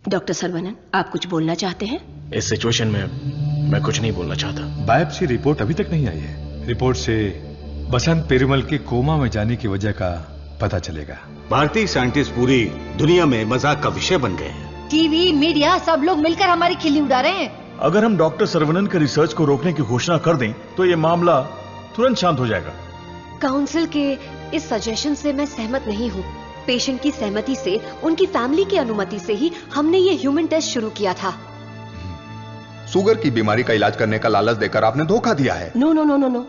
डॉक्टर सरवनन, आप कुछ बोलना चाहते हैं? इस सिचुएशन में मैं कुछ नहीं बोलना चाहता। बायोप्सी रिपोर्ट अभी तक नहीं आई है। रिपोर्ट से बसंत पेरुमल के कोमा में जाने की वजह का पता चलेगा। भारतीय साइंटिस्ट पूरी दुनिया में मजाक का विषय बन गए हैं। टीवी, मीडिया सब लोग मिलकर हमारी खिल्ली उड़ा रहे हैं। अगर हम डॉक्टर सरवनन के रिसर्च को रोकने की घोषणा कर दें तो ये मामला तुरंत शांत हो जाएगा। काउंसिल के इस सजेशन से मैं सहमत नहीं हूँ। पेशेंट की सहमति से, उनकी फैमिली की अनुमति से ही हमने ये ह्यूमन टेस्ट शुरू किया था। शुगर की बीमारी का इलाज करने का लालच देकर आपने धोखा दिया है। No no no no no,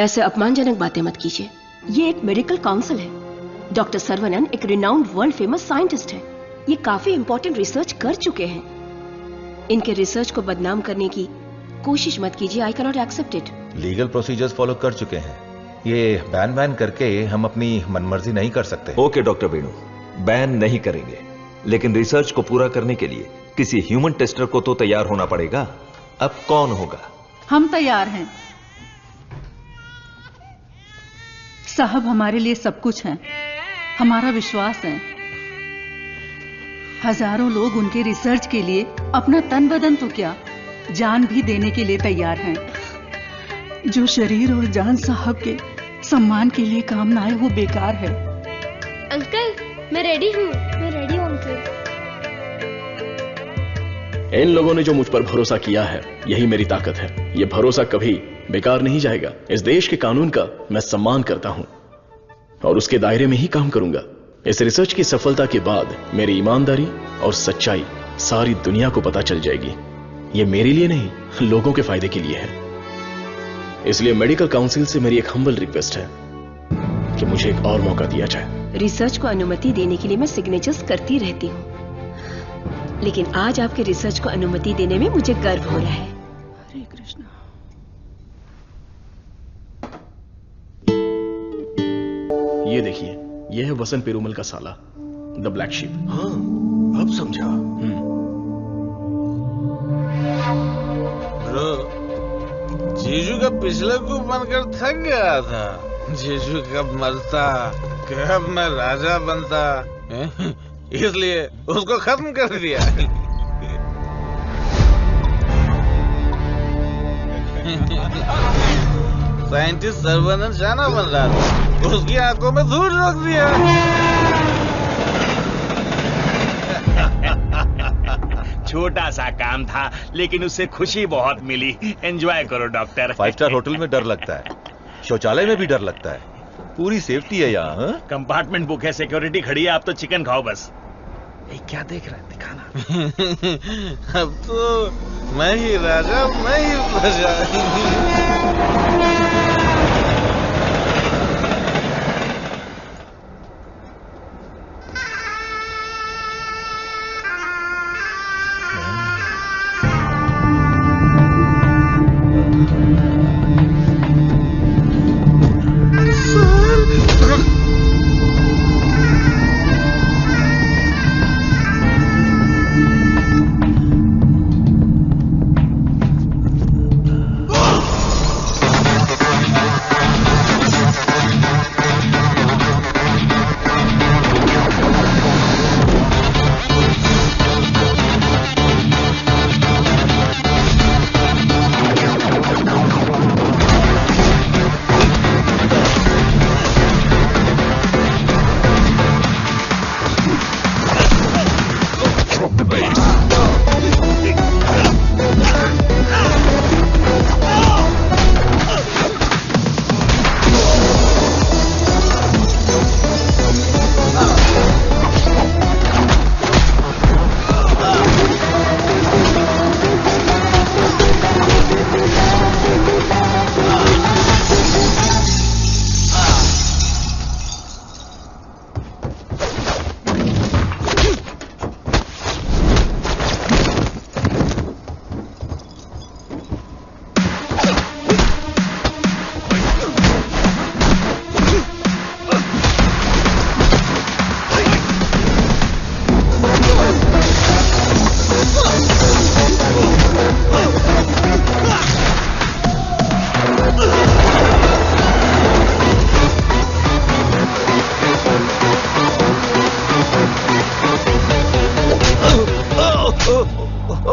ऐसे अपमानजनक बातें मत कीजिए। ये एक मेडिकल काउंसिल है। डॉक्टर सरवनन एक रिनाउंड वर्ल्ड फेमस साइंटिस्ट है। ये काफी इंपॉर्टेंट रिसर्च कर चुके हैं। इनके रिसर्च को बदनाम करने की कोशिश मत कीजिए। I can not accept it. Legal procedures follow कर चुके हैं। ये बैन करके हम अपनी मनमर्जी नहीं कर सकते। ओके डॉक्टर वेणु, बैन नहीं करेंगे, लेकिन रिसर्च को पूरा करने के लिए किसी ह्यूमन टेस्टर को तो तैयार होना पड़ेगा। अब कौन होगा? हम तैयार हैं साहब, हमारे लिए सब कुछ है। हमारा विश्वास है। हजारों लोग उनके रिसर्च के लिए अपना तन बदन तो क्या, जान भी देने के लिए तैयार हैं। जो शरीर और जान साहब के सम्मान के लिए काम ना आए वो बेकार है। अंकल, मैं रेडी हूँ। मैं रेडी हूँ अंकल। इन लोगों ने जो मुझ पर भरोसा किया है, यही मेरी ताकत है। ये भरोसा कभी बेकार नहीं जाएगा। इस देश के कानून का मैं सम्मान करता हूं और उसके दायरे में ही काम करूंगा। इस रिसर्च की सफलता के बाद मेरी ईमानदारी और सच्चाई सारी दुनिया को पता चल जाएगी। ये मेरे लिए नहीं, लोगों के फायदे के लिए है। इसलिए मेडिकल काउंसिल से मेरी एक हम्बल रिक्वेस्ट है कि मुझे एक और मौका दिया जाए। रिसर्च को अनुमति देने के लिए मैं सिग्नेचर्स करती रहती हूँ, लेकिन आज आपके रिसर्च को अनुमति देने में मुझे गर्व हो रहा है। हरे कृष्णा। ये देखिए, ये है वसंत पेरुमल का साला, द ब्लैक शीप। हाँ, अब समझा। जीजू का पिछले को बनकर थक गया था। जीजू कब मरता, कब मैं राजा बनता, इसलिए उसको खत्म कर दिया। साइंटिस्ट सर्वनन शाना बन रहा था, उसकी आंखों में धूल रख दिया। छोटा सा काम था, लेकिन उससे खुशी बहुत मिली। एंजॉय करो डॉक्टर। 5 स्टार होटल में डर लगता है, शौचालय में भी डर लगता है। पूरी सेफ्टी है यहाँ। कंपार्टमेंट बुक है, सिक्योरिटी खड़ी है, आप तो चिकन खाओ बस। क्या देख रहा है, दिखाना। अब तो मैं ही राजा, मैं ही प्रजा।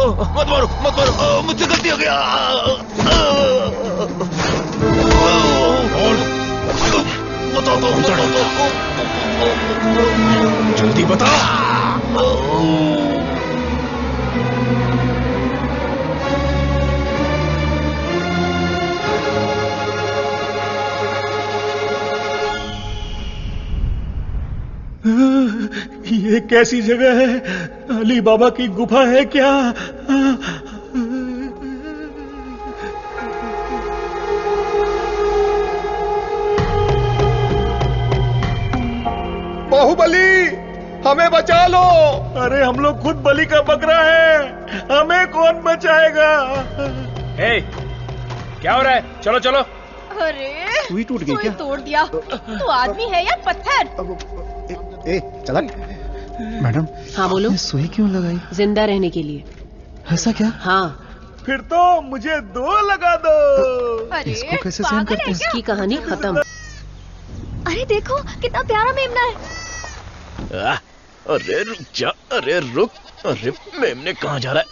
मत मारो मत मारो, मुझसे गलती हो गया। बता दो जल्दी बता। ये कैसी जगह है? अली बाबा की गुफा है क्या? बाहुबली, हमें बचा लो। अरे हम लोग खुद बलि का बकरा है, हमें कौन बचाएगा? क्या हो रहा है? चलो चलो। अरे सुई टूट गई क्या? तोड़ दिया। तू आदमी है या पत्थर? ए चला। मैडम। हाँ बोलो। सुई क्यों लगाई? जिंदा रहने के लिए। ऐसा क्या? हाँ। फिर तो मुझे 2 लगा दो। अरे इसको कैसे सहन करते हैं? इसकी कहानी खत्म। अरे देखो कितना प्यारा मेमना है। अरे रुक जा, अरे रुक, अरे मेमने कहाँ जा रहा है?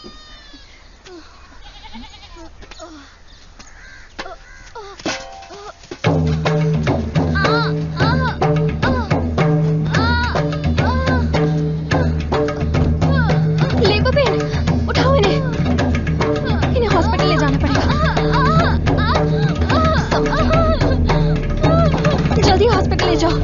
ले बबेन, उठाओ इन्हें, इन्हें हॉस्पिटल ले जाना पड़ेगा। जल्दी हॉस्पिटल ले जाओ।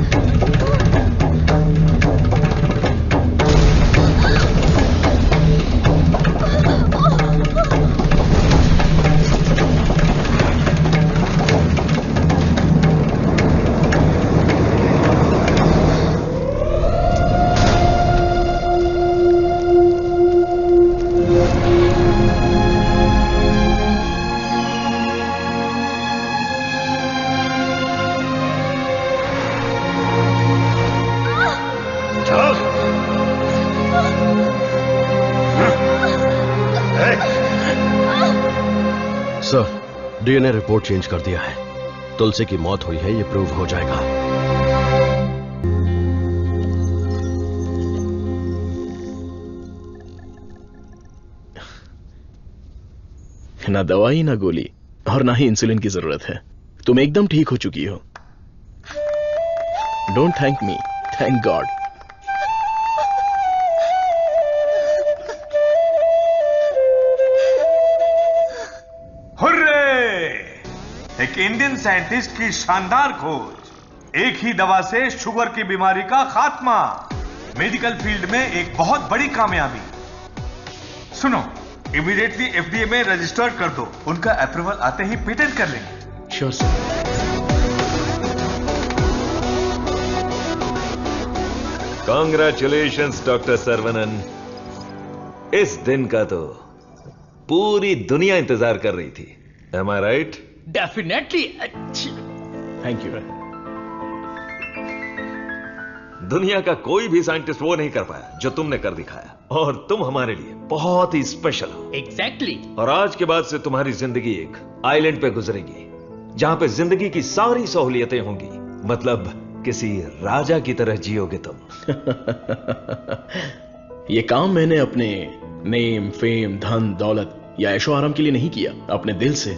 सर, डीएनए रिपोर्ट चेंज कर दिया है। तुलसी की मौत हुई है, ये प्रूव हो जाएगा। ना दवाई ना गोली और ना ही इंसुलिन की जरूरत है। तुम एकदम ठीक हो चुकी हो। Don't thank me, thank God. एक इंडियन साइंटिस्ट की शानदार खोज, एक ही दवा से शुगर की बीमारी का खात्मा, मेडिकल फील्ड में एक बहुत बड़ी कामयाबी। सुनो, इमीडिएटली एफडीए में रजिस्टर कर दो, उनका अप्रूवल आते ही पेटेंट कर लेंगे। Sure sir. Congratulations doctor Saravanan. इस दिन का तो पूरी दुनिया इंतजार कर रही थी। Am I right? Definitely. Thank you. दुनिया का कोई भी साइंटिस्ट वो नहीं कर पाया जो तुमने कर दिखाया, और तुम हमारे लिए बहुत ही स्पेशल हो। एग्जैक्टली। और आज के बाद से तुम्हारी जिंदगी एक आइलैंड पे गुजरेगी, जहां पे जिंदगी की सारी सहूलियतें होंगी। मतलब किसी राजा की तरह जियोगे तुम। ये काम मैंने अपने नेम, फेम, धन, दौलत या ऐशो आराम के लिए नहीं किया। अपने दिल से,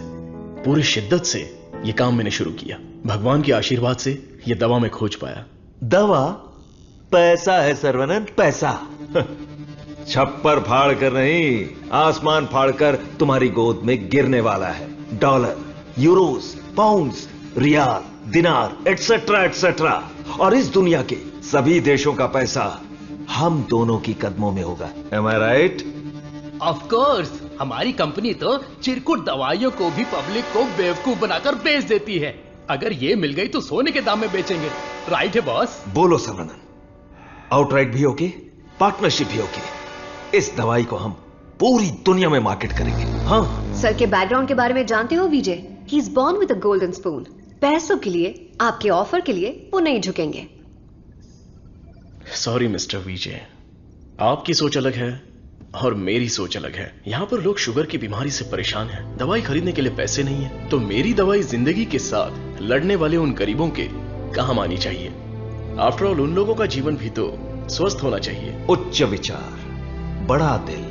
पूरी शिद्दत से ये काम मैंने शुरू किया। भगवान के आशीर्वाद से ये दवा मैं खोज पाया। दवा? पैसा है सर्वनन, पैसा। छप्पर फाड़ कर नहीं, आसमान फाड़कर तुम्हारी गोद में गिरने वाला है। डॉलर, यूरोस, पाउंड्स, रियाल, दिनार, एटसेट्रा एटसेट्रा। और इस दुनिया के सभी देशों का पैसा हम दोनों की कदमों में होगा। Am I right? Of course, हमारी कंपनी तो चिरकुट दवाइयों को भी पब्लिक को बेवकूफ बनाकर बेच देती है। अगर ये मिल गई तो सोने के दाम में बेचेंगे। राइट है बॉस? बोलो सर्वनन, आउटराइट भी होगी, पार्टनरशिप भी होगी। इस दवाई को हम पूरी दुनिया में मार्केट करेंगे। हाँ। सर के बैकग्राउंड के बारे में जानते हो Vijay? He is born with a golden spoon. पैसों के लिए, आपके ऑफर के लिए वो नहीं झुकेंगे। सॉरी मिस्टर विजय, आपकी सोच अलग है और मेरी सोच अलग है। यहां पर लोग शुगर की बीमारी से परेशान हैं, दवाई खरीदने के लिए पैसे नहीं है, तो मेरी दवाई जिंदगी के साथ लड़ने वाले उन गरीबों के काम आनी चाहिए। आफ्टर ऑल उन लोगों का जीवन भी तो स्वस्थ होना चाहिए। उच्च विचार, बड़ा दिल,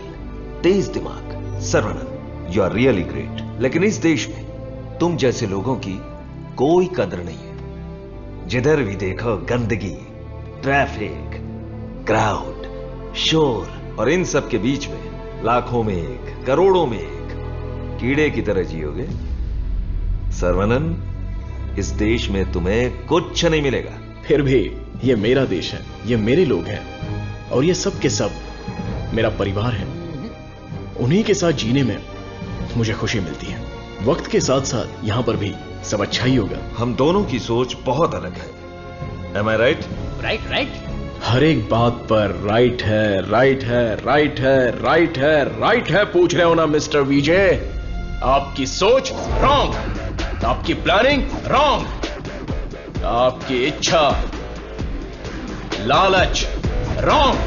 तेज दिमाग, Saravanan, you are really great. लेकिन इस देश में तुम जैसे लोगों की कोई कदर नहीं है। जिधर भी देखो गंदगी, ट्रैफिक, क्राउड, शोर, और इन सब के बीच में लाखों में एक, करोड़ों में एक कीड़े की तरह जियोगे। सर्वनन, इस देश में तुम्हें कुछ नहीं मिलेगा। फिर भी ये मेरा देश है, ये मेरे लोग हैं, और ये सब के सब मेरा परिवार है। उन्हीं के साथ जीने में मुझे खुशी मिलती है। वक्त के साथ साथ यहां पर भी सब अच्छा ही होगा। हम दोनों की सोच बहुत अलग है। Am I right? Right right. हर एक बात पर राइट है, राइट है, राइट है, राइट है, राइट है पूछ रहे हो ना मिस्टर विजय? आपकी सोच रॉन्ग, आपकी प्लानिंग रॉन्ग, आपकी इच्छा, लालच wrong.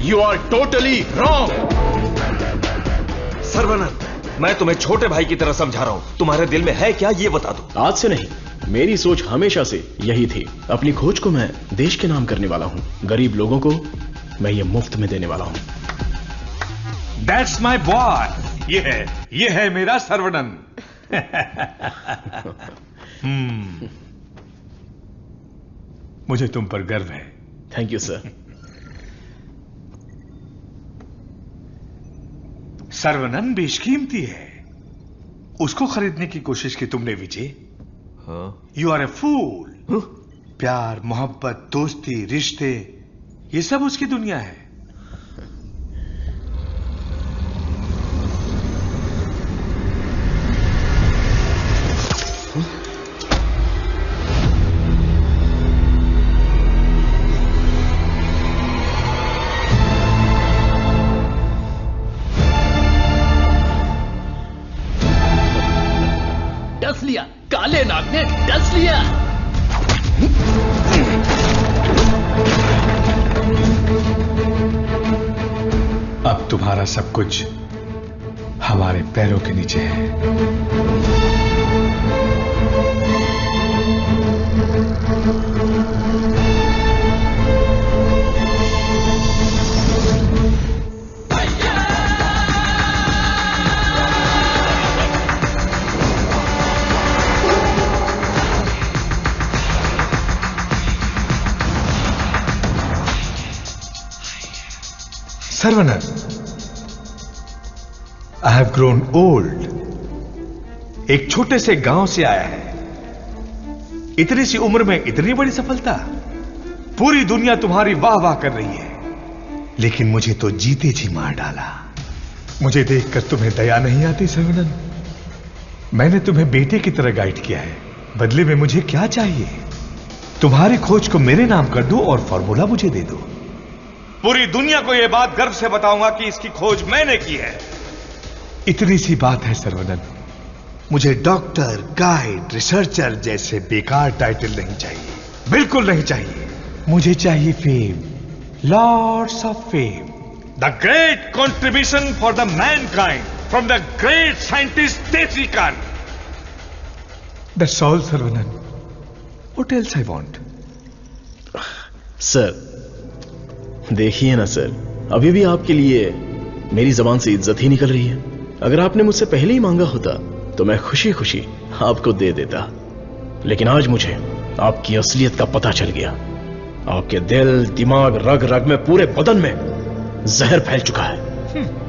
You are totally wrong. Saravanan, मैं तुम्हें छोटे भाई की तरह समझा रहा हूं। तुम्हारे दिल में है क्या, ये बता दो। आज से नहीं, मेरी सोच हमेशा से यही थी। अपनी खोज को मैं देश के नाम करने वाला हूं। गरीब लोगों को मैं ये मुफ्त में देने वाला हूं। That's my boy। ये है मेरा सर्वनन। मुझे तुम पर गर्व है। Thank you sir. सर्वनन बेशकीमती है, उसको खरीदने की कोशिश की तुमने विजय। यू आर ए फूल। प्यार, मोहब्बत, दोस्ती, रिश्ते, ये सब उसकी दुनिया है। डस लिया, काले नाग ने डस लिया। अब तुम्हारा सब कुछ हमारे पैरों के नीचे है। Saravanan, I have grown old. एक छोटे से गांव से आया है, इतनी सी उम्र में इतनी बड़ी सफलता। पूरी दुनिया तुम्हारी वाह वाह कर रही है, लेकिन मुझे तो जीते जी मार डाला। मुझे देखकर तुम्हें दया नहीं आती सर्वनन? मैंने तुम्हें बेटे की तरह गाइड किया है, बदले में मुझे क्या चाहिए? तुम्हारी खोज को मेरे नाम कर दो और फॉर्मूला मुझे दे दो। पूरी दुनिया को यह बात गर्व से बताऊंगा कि इसकी खोज मैंने की है। इतनी सी बात है सर्वनन। मुझे डॉक्टर, गाइड, रिसर्चर जैसे बेकार टाइटल नहीं चाहिए, बिल्कुल नहीं चाहिए। मुझे चाहिए fame, lots of fame, the great contribution for the mankind from the great scientist Desi Kaan. That's all Saravanan. What else I want? Sir देखिए ना सर, अभी भी आपके लिए मेरी जबान से इज्जत ही निकल रही है। अगर आपने मुझसे पहले ही मांगा होता तो मैं खुशी खुशी आपको दे देता, लेकिन आज मुझे आपकी असलियत का पता चल गया। आपके दिल, दिमाग, रग रग में, पूरे बदन में जहर फैल चुका है।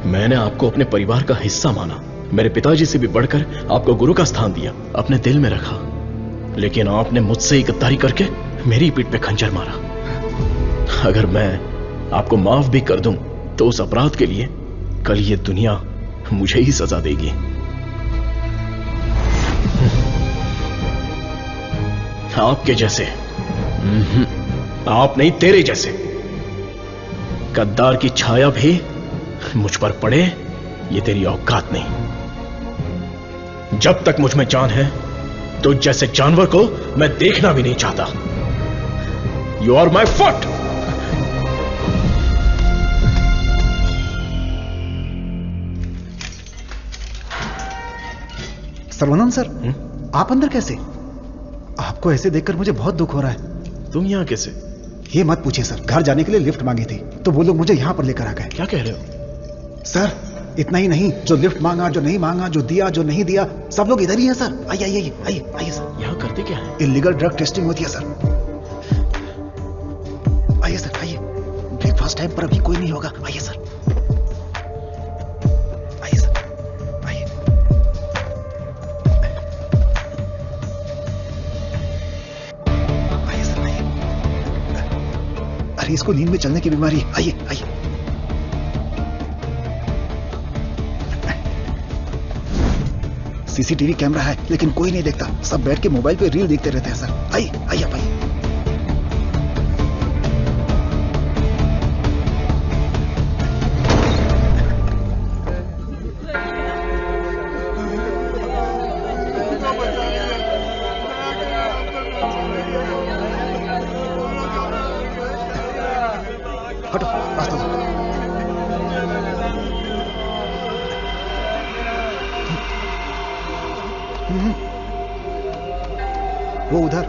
मैंने आपको अपने परिवार का हिस्सा माना, मेरे पिताजी से भी बढ़कर आपको गुरु का स्थान दिया, अपने दिल में रखा, लेकिन आपने मुझसे ही गद्दारी करके मेरी पीठ पे खंजर मारा। अगर मैं आपको माफ भी कर दूं तो उस अपराध के लिए कल ये दुनिया मुझे ही सजा देगी। आपके जैसे, आप नहीं, तेरे जैसे गद्दार की छाया भी मुझ पर पड़े, ये तेरी औकात नहीं। जब तक मुझ में जान है तो जैसे जानवर को मैं देखना भी नहीं चाहता। You are my foot. Saravanan sir, आप अंदर कैसे? आपको ऐसे देखकर मुझे बहुत दुख हो रहा है। तुम यहां कैसे? ये मत पूछिए सर, घर जाने के लिए लिफ्ट मांगी थी तो वो लोग मुझे यहां पर लेकर आ गए। क्या कह रहे हो? सर, इतना ही नहीं, जो लिफ्ट मांगा, जो नहीं मांगा, जो दिया, जो नहीं दिया, सब लोग इधर ही हैं सर। आइए आइए आइए आइए सर। यहाँ करते क्या है? इलीगल ड्रग टेस्टिंग होती है सर। आइए सर आइए। ब्रेकफास्ट टाइम पर अभी कोई नहीं होगा। आइए सर आइए सर आइए। आइए सर आइए। अरे इसको नींद में चलने की बीमारी है। आइए आइए। सीसीटीवी कैमरा है लेकिन कोई नहीं देखता, सब बैठ के मोबाइल पे रील देखते रहते हैं सर। आइए आइए आप आइए। हटो रास्ता दो। वो उधर।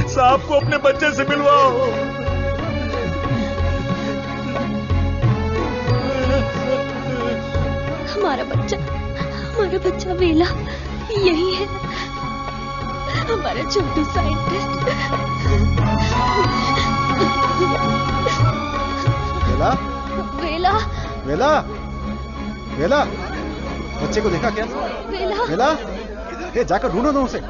साहब को अपने बच्चे से मिलवाओ। हमारा बच्चा वेला यही है, हमारा छोटू साइंटिस्ट। वेला वेला वेला वेला, बच्चे को देखा क्या? वेला वेला, ये जाकर ढूंढो ना उसे।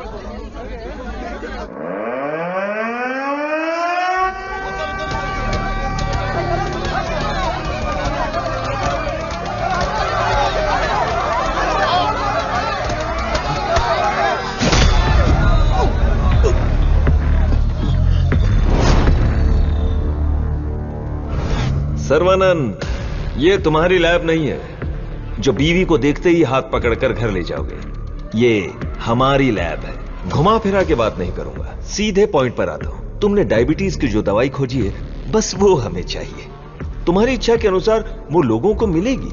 सर्वानंद, ये तुम्हारी लैब नहीं है जो बीवी को देखते ही हाथ पकड़कर घर ले जाओगे। ये हमारी लैब है। घुमा फिरा के बात नहीं करूंगा, सीधे पॉइंट पर आता हूं। तुमने डायबिटीज की जो दवाई खोजी है, बस वो हमें चाहिए। तुम्हारी इच्छा के अनुसार वो लोगों को मिलेगी,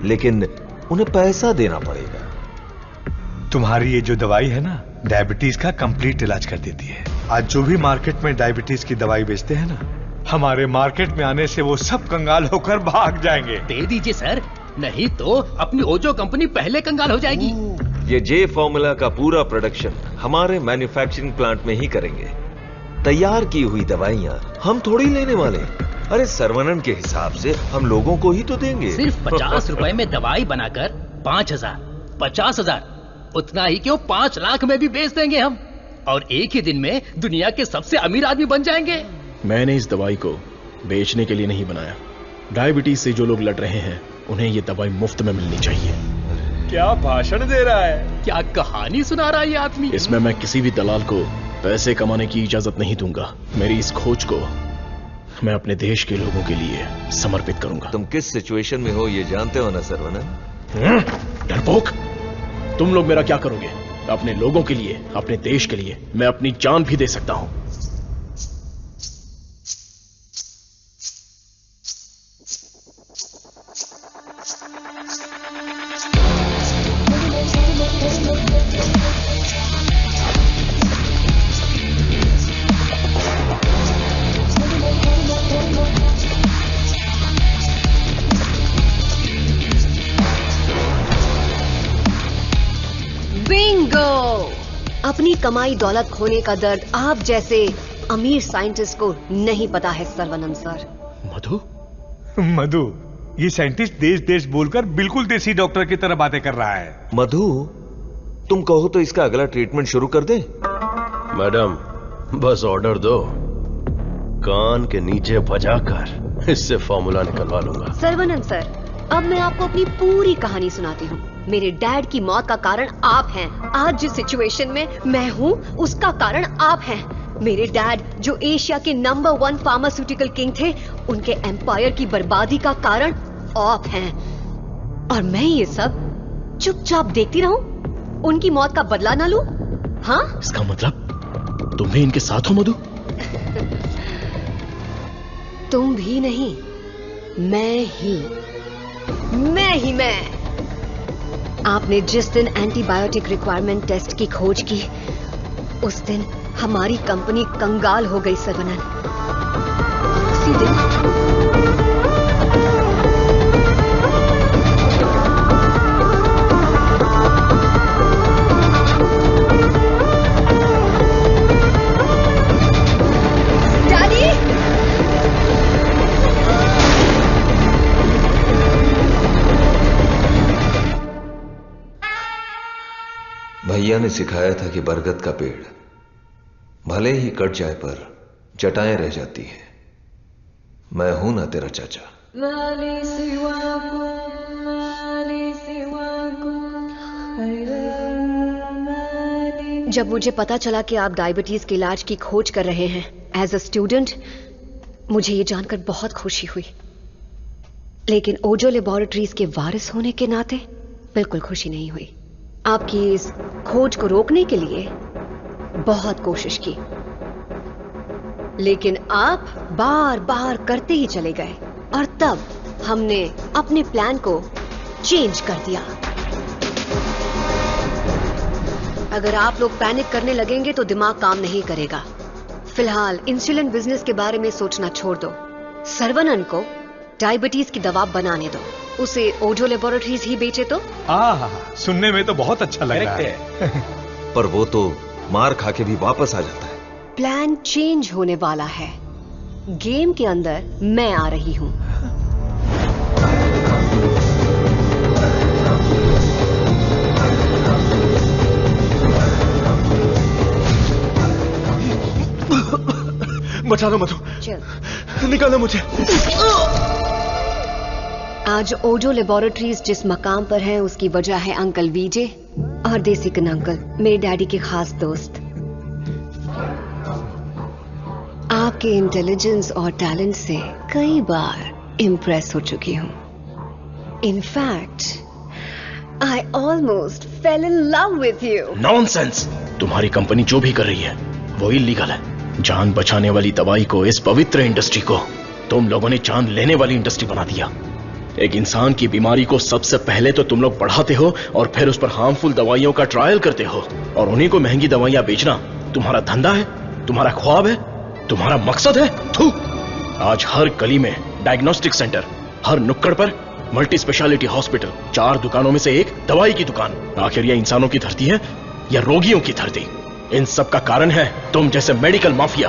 लेकिन उन्हें पैसा देना पड़ेगा। तुम्हारी ये जो दवाई है ना, डायबिटीज का कंप्लीट इलाज कर देती है। आज जो भी मार्केट में डायबिटीज की दवाई बेचते हैं ना, हमारे मार्केट में आने से वो सब कंगाल होकर भाग जाएंगे। दे दीजिए सर, नहीं तो अपनी ओजो कंपनी पहले कंगाल हो जाएगी। ये जे फॉर्मूला का पूरा प्रोडक्शन हमारे मैन्युफैक्चरिंग प्लांट में ही करेंगे। तैयार की हुई दवाइयां हम थोड़ी लेने वाले। अरे सर्वनन के हिसाब से हम लोगों को ही तो देंगे। सिर्फ 50 रुपए में दवाई बनाकर 5,000, 50,000, उतना ही क्यों 5 लाख में भी बेच देंगे हम, और एक ही दिन में दुनिया के सबसे अमीर आदमी बन जाएंगे। मैंने इस दवाई को बेचने के लिए नहीं बनाया। डायबिटीज से जो लोग लड़ रहे हैं, उन्हें ये दवाई मुफ्त में मिलनी चाहिए। क्या भाषण दे रहा है, क्या कहानी सुना रहा है ये आदमी। इसमें मैं किसी भी दलाल को पैसे कमाने की इजाजत नहीं दूंगा। मेरी इस खोज को मैं अपने देश के लोगों के लिए समर्पित करूंगा। तुम किस सिचुएशन में हो ये जानते हो ना सर्वनन? डरपोक, तुम लोग मेरा क्या करोगे? अपने लोगों के लिए, अपने देश के लिए मैं अपनी जान भी दे सकता हूं। बिंगो! अपनी कमाई दौलत खोने का दर्द आप जैसे अमीर साइंटिस्ट को नहीं पता है सर्वनंद सर। मधु? मधु, ये साइंटिस्ट देश देश बोलकर बिल्कुल देसी डॉक्टर की तरह बातें कर रहा है। मधु, तुम कहो तो इसका अगला ट्रीटमेंट शुरू कर दें? मैडम, बस ऑर्डर दो, कान के नीचे बजाकर इससे फॉर्मूला निकलवा लूंगा। सर्वनंद सर, अब मैं आपको अपनी पूरी कहानी सुनाती हूँ। मेरे डैड की मौत का कारण आप हैं। आज जिस सिचुएशन में मैं हूँ उसका कारण आप हैं। मेरे डैड जो एशिया के नंबर 1 फार्मास्यूटिकल किंग थे, उनके एम्पायर की बर्बादी का कारण आप हैं। और मैं ये सब चुपचाप देखती रहूं? उनकी मौत का बदला ना लूं? हाँ? इसका मतलब तुम भी इनके साथ हो मधु? तुम भी नहीं, मैं। आपने जिस दिन एंटीबायोटिक रिक्वायरमेंट टेस्ट की खोज की, उस दिन हमारी कंपनी कंगाल हो गई सर्वनंद। उसी दिन भैया ने सिखाया था कि बरगद का पेड़ भले ही कट जाए पर जटाएं रह जाती हैं। मैं हूं ना तेरा चाचा। जब मुझे पता चला कि आप डायबिटीज के इलाज की खोज कर रहे हैं एज अ स्टूडेंट, मुझे ये जानकर बहुत खुशी हुई। लेकिन ओजो लेबोरेटरीज के वारिस होने के नाते बिल्कुल खुशी नहीं हुई। आपकी इस खोज को रोकने के लिए बहुत कोशिश की, लेकिन आप बार बार करते ही चले गए और तब हमने अपने प्लान को चेंज कर दिया। अगर आप लोग पैनिक करने लगेंगे तो दिमाग काम नहीं करेगा। फिलहाल इंसुलिन बिजनेस के बारे में सोचना छोड़ दो। सर्वनंद को डायबिटीज की दवा बनाने दो, उसे ओजो लेबोरेटरीज ही बेचे तो। सुनने में तो बहुत अच्छा लग रहा है। पर वो तो मार खा के भी वापस आ जाता है। प्लान चेंज होने वाला है। गेम के अंदर मैं आ रही हूं। बचा लो मधु, निकालो मुझे। आज ओजो लेबोरेटरीज जिस मकाम पर है उसकी वजह है अंकल वीजे और देसिकन अंकल, मेरे डैडी के खास दोस्त। आपके इंटेलिजेंस और टैलेंट से कई बार इम्प्रेस हो चुकी हूं। In fact I almost fail in love with you. Nonsense! तुम्हारी कंपनी जो भी कर रही है वो इलीगल है। जान बचाने वाली दवाई को, इस पवित्र इंडस्ट्री को तुम लोगों ने जान लेने वाली इंडस्ट्री बना दिया। एक इंसान की बीमारी को सबसे पहले तो तुम लोग बढ़ाते हो और फिर उस पर हार्मफुल दवाइयों का ट्रायल करते हो, और उन्हीं को महंगी दवाइयां बेचना तुम्हारा धंधा है, तुम्हारा ख्वाब है, तुम्हारा मकसद है। थू! आज हर गली में डायग्नोस्टिक सेंटर, हर नुक्कड़ पर मल्टी स्पेशलिटी हॉस्पिटल, 4 दुकानों में से एक दवाई की दुकान। आखिर यह इंसानों की धरती है या रोगियों की धरती? इन सब का कारण है तुम जैसे मेडिकल माफिया।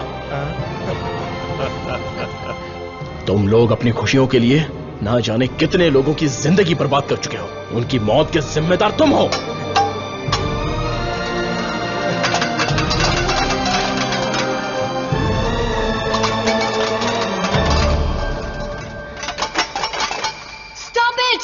तुम लोग अपनी खुशियों के लिए ना जाने कितने लोगों की जिंदगी बर्बाद कर चुके हो। उनकी मौत के जिम्मेदार तुम हो। Stop it!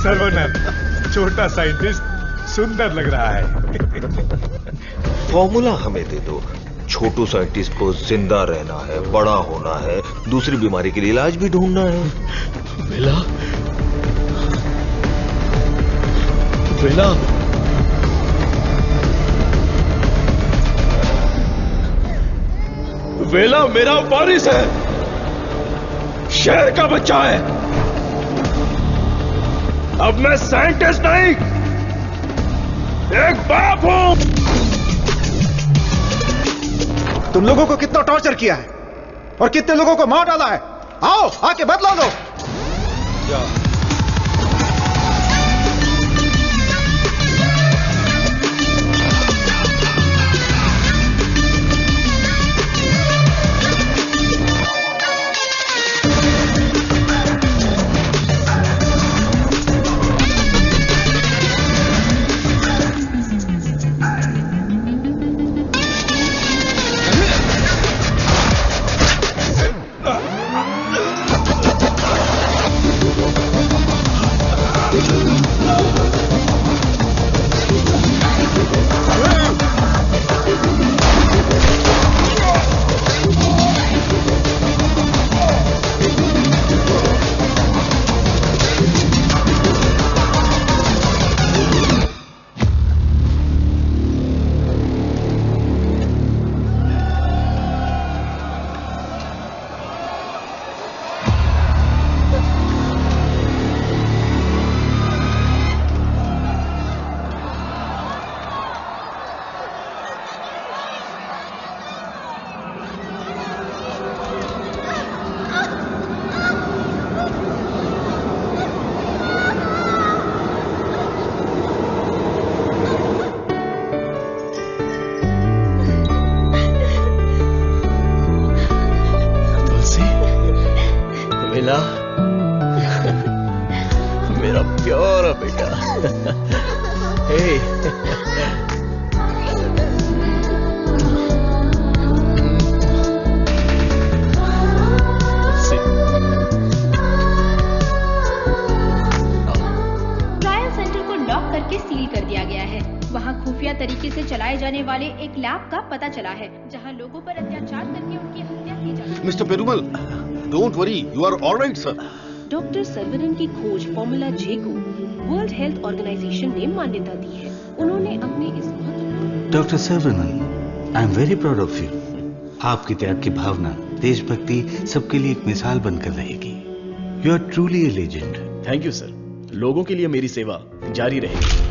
सर्वनंद, छोटा साइंटिस्ट सुंदर लग रहा है। फॉर्मूला हमें दे दो। छोटू साइंटिस्ट को जिंदा रहना है, बड़ा होना है, दूसरी बीमारी के लिए इलाज भी ढूंढना है। बेला, बेला, बेला मेरा वारिस है, शेर का बच्चा है। अब मैं साइंटिस्ट नहीं, एक बाप हूं। तुम लोगों को कितना टॉर्चर किया है और कितने लोगों को मार डाला है। आओ आके बदला लो। बेला, मेरा प्यारा बेटा। हे, ट्रायल सेंटर को लॉक करके सील कर दिया गया है। वहाँ खुफिया तरीके से चलाए जाने वाले एक लैब का पता चला है जहाँ लोगों पर अत्याचार करके उनकी हत्या की जाती है। Mister Perumal, don't worry, you are alright sir. Doctor Saravanan की खोज फॉर्मूला जे को वर्ल्ड हेल्थ ऑर्गेनाइजेशन ने मान्यता दी है। उन्होंने अपने इस doctor Saravanan, I am very proud of you. आपकी त्याग की भावना, देशभक्ति सबके लिए एक मिसाल बनकर रहेगी। You are truly a legend. Thank you sir. लोगों के लिए मेरी सेवा जारी रहेगी।